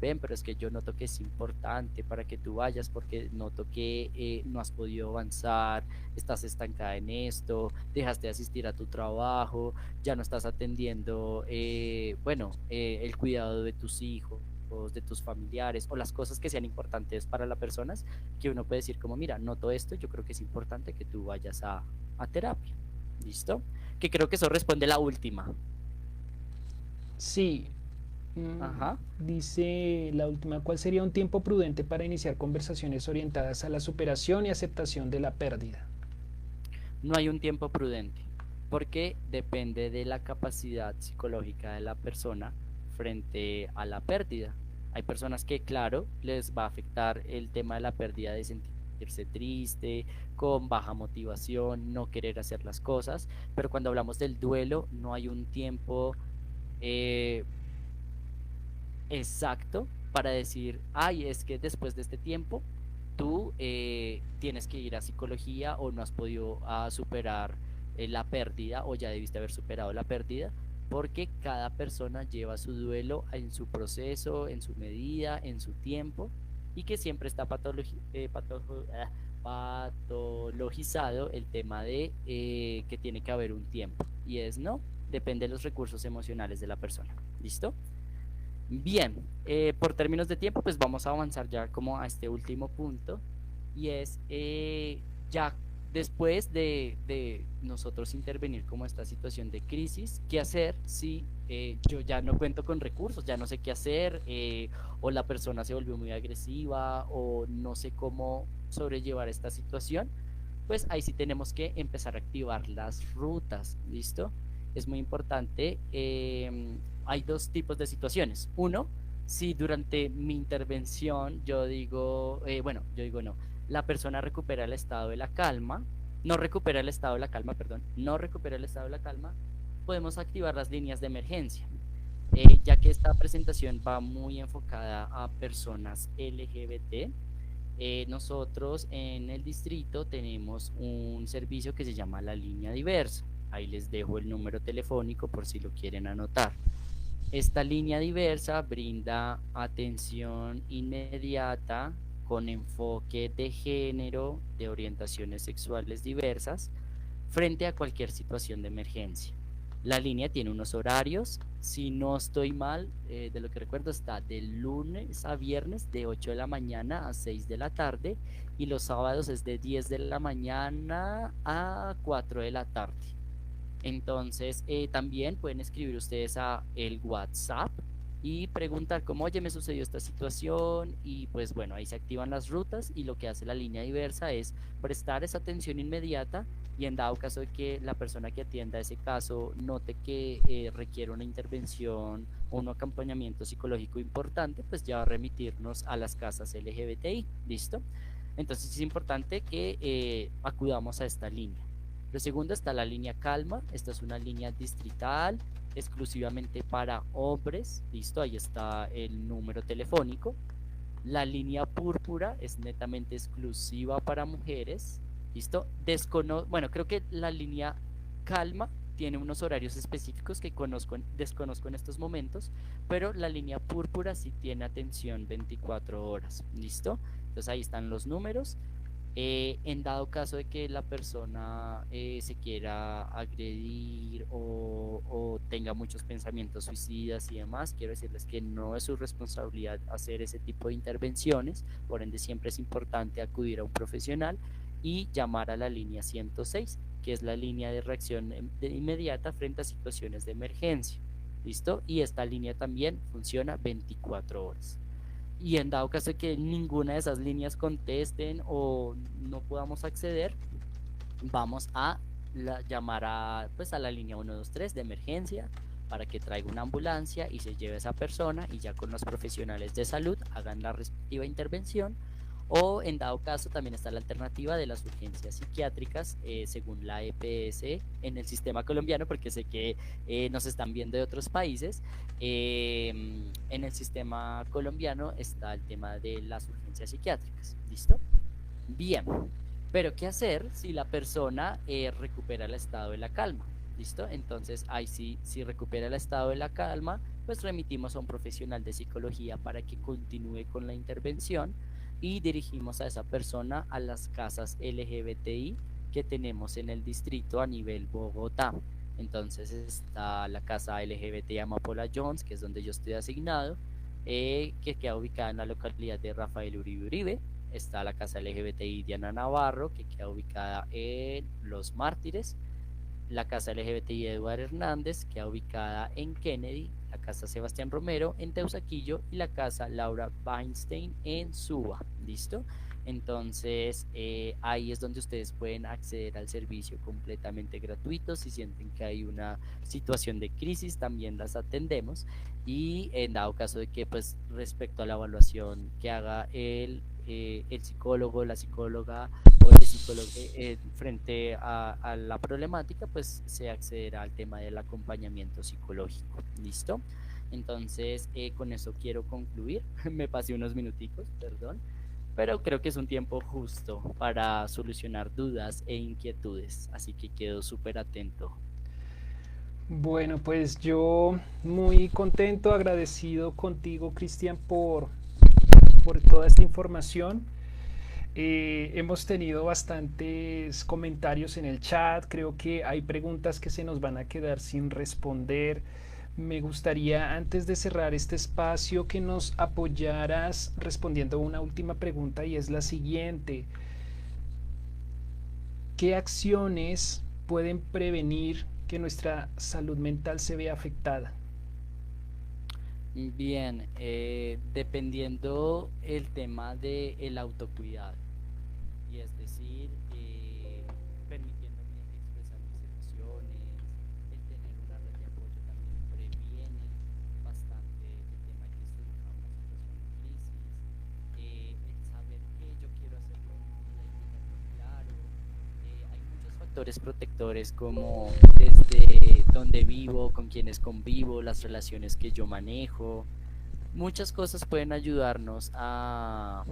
ven, pero es que yo noto que es importante para que tú vayas porque noto que no has podido avanzar, estás estancada en esto, dejaste de asistir a tu trabajo, ya no estás atendiendo, bueno, el cuidado de tus hijos, de tus familiares o las cosas que sean importantes para las personas, que uno puede decir como, mira, noto esto, yo creo que es importante que tú vayas a terapia. ¿Listo? Que creo que eso responde la última. Sí, Ajá. dice la última, ¿cuál sería un tiempo prudente para iniciar conversaciones orientadas a la superación y aceptación de la pérdida? No hay un tiempo prudente, porque depende de la capacidad psicológica de la persona frente a la pérdida. Hay personas que, claro, les va a afectar el tema de la pérdida de sentirse triste, con baja motivación, no querer hacer las cosas, pero cuando hablamos del duelo, no hay un tiempo eh, exacto para decir, ay, es que después de este tiempo tú tienes que ir a psicología o no has podido superar la pérdida o ya debiste haber superado la pérdida, porque cada persona lleva su duelo en su proceso, en su medida, en su tiempo, y que siempre está patologizado el tema de que tiene que haber un tiempo. Y es no, depende de los recursos emocionales de la persona. ¿Listo? Bien, por términos de tiempo, pues vamos a avanzar ya como a este último punto y es ya después de nosotros intervenir como esta situación de crisis, ¿qué hacer si yo ya no cuento con recursos, ya no sé qué hacer o la persona se volvió muy agresiva o no sé cómo sobrellevar esta situación? Pues ahí sí tenemos que empezar a activar las rutas, ¿listo? Es muy importante. Hay dos tipos de situaciones. Uno, si durante mi intervención yo digo, bueno, yo digo no, la persona recupera el estado de la calma, no recupera el estado de la calma, perdón, no recupera el estado de la calma, podemos activar las líneas de emergencia. Ya que esta presentación va muy enfocada a personas LGBT, nosotros en el distrito tenemos un servicio que se llama la línea diversa. Ahí les dejo el número telefónico por si lo quieren anotar. Esta línea diversa brinda atención inmediata con enfoque de género, de orientaciones sexuales diversas, frente a cualquier situación de emergencia. La línea tiene unos horarios, si no estoy mal, de lo que recuerdo está de lunes a viernes de 8 de la mañana a 6 de la tarde y los sábados es de 10 de la mañana a 4 de la tarde. Entonces, también pueden escribir ustedes a el WhatsApp y preguntar cómo, oye, me sucedió esta situación y pues bueno, ahí se activan las rutas y lo que hace la línea diversa es prestar esa atención inmediata y en dado caso de que la persona que atienda ese caso note que requiere una intervención o un acompañamiento psicológico importante, pues ya va a remitirnos a las casas LGBTI, ¿listo? Entonces es importante que acudamos a esta línea. Lo segundo está la línea Calma, esta es una línea distrital exclusivamente para hombres, listo, ahí está el número telefónico. La línea Púrpura es netamente exclusiva para mujeres, listo. Bueno, creo que la línea Calma tiene unos horarios específicos que desconozco en estos momentos, pero la línea Púrpura sí tiene atención 24 horas, listo. Entonces ahí están los números. En dado caso de que la persona se quiera agredir o tenga muchos pensamientos suicidas y demás, quiero decirles que no es su responsabilidad hacer ese tipo de intervenciones, por ende siempre es importante acudir a un profesional y llamar a la línea 106, que es la línea de reacción inmediata frente a situaciones de emergencia. ¿Listo? Y esta línea también funciona 24 horas y en dado caso de que ninguna de esas líneas contesten o no podamos acceder, vamos a llamar pues a la línea 123 de emergencia para que traiga una ambulancia y se lleve a esa persona y ya con los profesionales de salud hagan la respectiva intervención. O en dado caso también está la alternativa de las urgencias psiquiátricas según la EPS en el sistema colombiano, porque sé que nos están viendo de otros países. En el sistema colombiano está el tema de las urgencias psiquiátricas. ¿Listo? Bien. Pero ¿qué hacer si la persona recupera el estado de la calma? ¿Listo? Entonces ahí sí, si recupera el estado de la calma, pues remitimos a un profesional de psicología para que continúe con la intervención y dirigimos a esa persona a las casas LGBTI que tenemos en el distrito a nivel Bogotá. Entonces está la casa LGBT Amapola Jones, que es donde yo estoy asignado, que queda ubicada en la localidad de Rafael Uribe Uribe. Está la casa LGBTI Diana Navarro, que queda ubicada en Los Mártires. La casa LGBTI Eduardo Hernández, queda ubicada en Kennedy. La casa Sebastián Romero en Teusaquillo y la casa Laura Weinstein en Suba. ¿Listo? Entonces ahí es donde ustedes pueden acceder al servicio completamente gratuito. Si sienten que hay una situación de crisis, también las atendemos. Y en dado caso de que, pues, respecto a la evaluación que haga el psicólogo, la psicóloga o el psicólogo frente a la problemática, pues se accederá al tema del acompañamiento psicológico. ¿Listo? Entonces, con eso quiero concluir. Me pasé unos minuticos, perdón, pero creo que es un tiempo justo para solucionar dudas e inquietudes, así que quedo súper atento. Bueno, pues yo muy contento, agradecido contigo, Cristian, por toda esta información. Hemos tenido bastantes comentarios en el chat, creo que hay preguntas que se nos van a quedar sin responder. Me gustaría, antes de cerrar este espacio, que nos apoyaras respondiendo una última pregunta y es la siguiente. ¿Qué acciones pueden prevenir que nuestra salud mental se vea afectada? Bien, dependiendo el tema del autocuidado, y es decir, permitiéndome expresar mis emociones, el tener una red de apoyo también previene bastante el tema que surja una situación de crisis, el saber qué yo quiero hacer con mi vida y tenerlo claro. Hay muchos factores protectores como desde donde vivo, con quienes convivo, las relaciones que yo manejo. Muchas cosas pueden ayudarnos a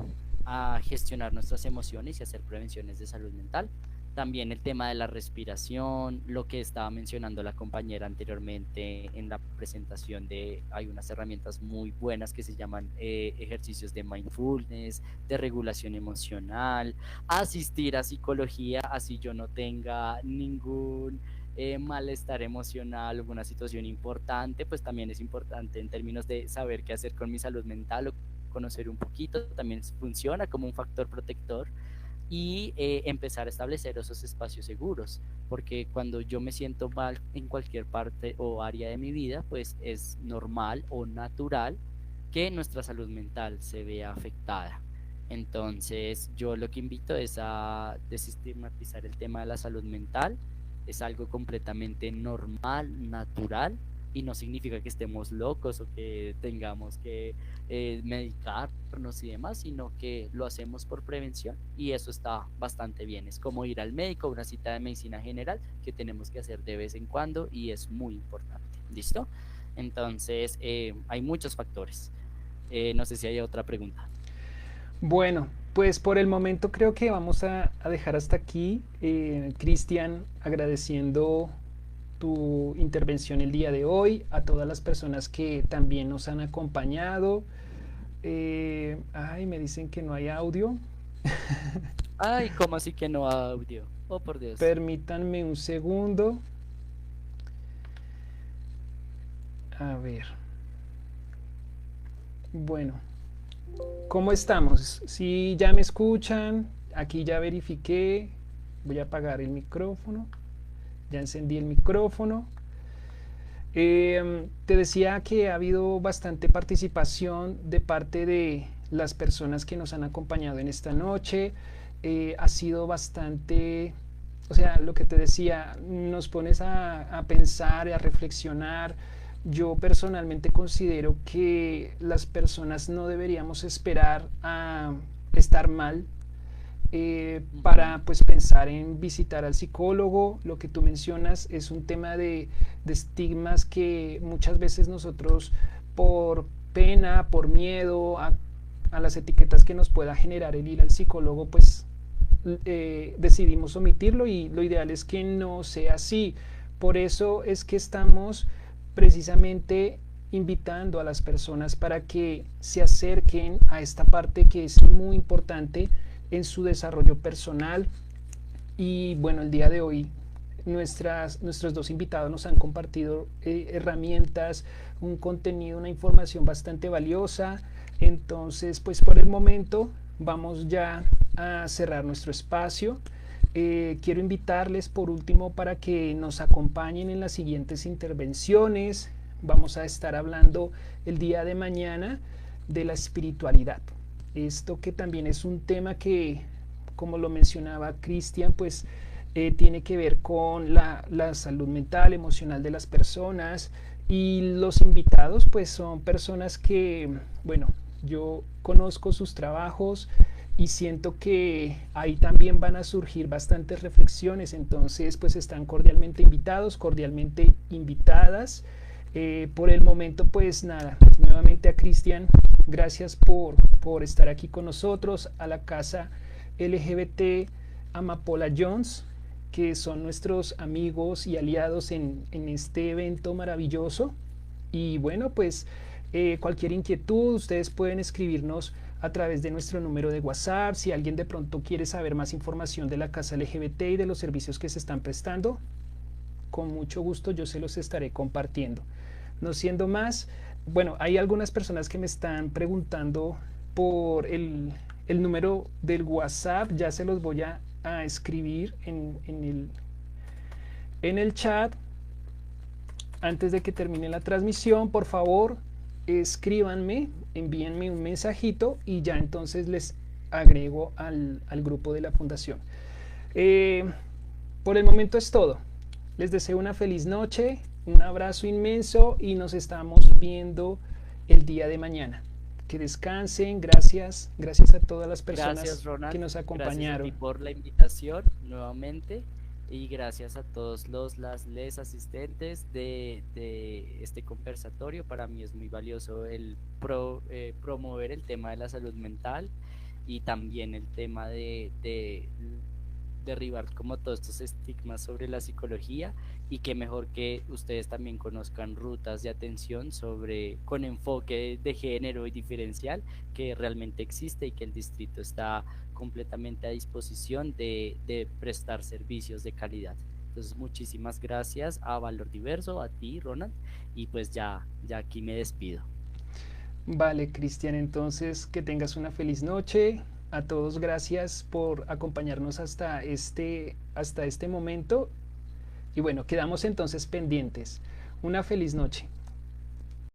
gestionar nuestras emociones y hacer prevenciones de salud mental. También el tema de la respiración, lo que estaba mencionando la compañera anteriormente en la presentación de, hay unas herramientas muy buenas que se llaman ejercicios de mindfulness, de regulación emocional, asistir a psicología, así yo no tenga ningún malestar emocional, alguna situación importante, pues también es importante en términos de saber qué hacer con mi salud mental o conocer un poquito, también funciona como un factor protector y empezar a establecer esos espacios seguros, porque cuando yo me siento mal en cualquier parte o área de mi vida, pues es normal o natural que nuestra salud mental se vea afectada. Entonces, yo lo que invito es a desestigmatizar el tema de la salud mental. Es algo completamente normal, natural, y no significa que estemos locos o que tengamos que medicarnos y demás, sino que lo hacemos por prevención y eso está bastante bien. Es como ir al médico, una cita de medicina general que tenemos que hacer de vez en cuando y es muy importante. ¿Listo? Entonces, hay muchos factores. No sé si hay otra pregunta. Bueno, pues por el momento creo que vamos a dejar hasta aquí. Cristian, agradeciendo tu intervención el día de hoy, a todas las personas que también nos han acompañado. Ay, me dicen que no hay audio. Ay, ¿cómo así que no audio? Oh, por Dios. Permítanme un segundo. A ver. Bueno, ¿cómo estamos? Si ya me escuchan, aquí ya verifiqué. Voy a apagar el micrófono. Ya encendí el micrófono. Te decía que ha habido bastante participación de parte de las personas que nos han acompañado en esta noche. Ha sido bastante, o sea, lo que te decía, nos pones a pensar, a reflexionar. Yo personalmente considero que las personas no deberíamos esperar a estar mal para pues pensar en visitar al psicólogo. Lo que tú mencionas es un tema de estigmas que muchas veces nosotros por pena, por miedo a las etiquetas que nos pueda generar el ir al psicólogo, pues decidimos omitirlo, y lo ideal es que no sea así, Por eso es que estamos precisamente invitando a las personas para que se acerquen a esta parte que es muy importante en su desarrollo personal. Y bueno, el día de hoy nuestros dos invitados nos han compartido herramientas, un contenido, una información bastante valiosa. Entonces, pues por el momento vamos ya a cerrar nuestro espacio. Quiero invitarles por último para que nos acompañen en las siguientes intervenciones. Vamos a estar hablando el día de mañana de la espiritualidad. Esto que también es un tema que, como lo mencionaba Cristian, pues tiene que ver con la salud mental, emocional de las personas, y los invitados pues son personas que, bueno, yo conozco sus trabajos y siento que ahí también van a surgir bastantes reflexiones. Entonces pues están cordialmente invitados, cordialmente invitadas. Por el momento pues nada, nuevamente a Cristian, gracias por estar aquí con nosotros, a la casa LGBT Amapola Jones, que son nuestros amigos y aliados en este evento maravilloso. Y bueno, pues cualquier inquietud ustedes pueden escribirnos a través de nuestro número de WhatsApp. Si alguien de pronto quiere saber más información de la casa LGBT y de los servicios que se están prestando, con mucho gusto yo se los estaré compartiendo. No siendo más, bueno, hay algunas personas que me están preguntando por el número del WhatsApp. Ya se los voy a escribir en el chat antes de que termine la transmisión. Por favor, escríbanme, envíenme un mensajito y ya entonces les agrego al grupo de la fundación. Por el momento es todo. Les deseo una feliz noche, un abrazo inmenso y nos estamos viendo el día de mañana. Que descansen. Gracias a todas las personas, gracias, Ronald, que nos acompañaron. Gracias a ti por la invitación nuevamente, y gracias a todos les asistentes de este conversatorio. Para mí es muy valioso el promover el tema de la salud mental, y también el tema de derribar como todos estos estigmas sobre la psicología, y que mejor que ustedes también conozcan rutas de atención con enfoque de género y diferencial, que realmente existe y que el distrito está completamente a disposición de prestar servicios de calidad. Entonces muchísimas gracias a Valor Diverso, a ti, Ronald, y pues ya aquí me despido. Vale, Cristian, entonces que tengas una feliz noche. A todos gracias por acompañarnos hasta este momento. Y bueno, quedamos entonces pendientes. Una feliz noche.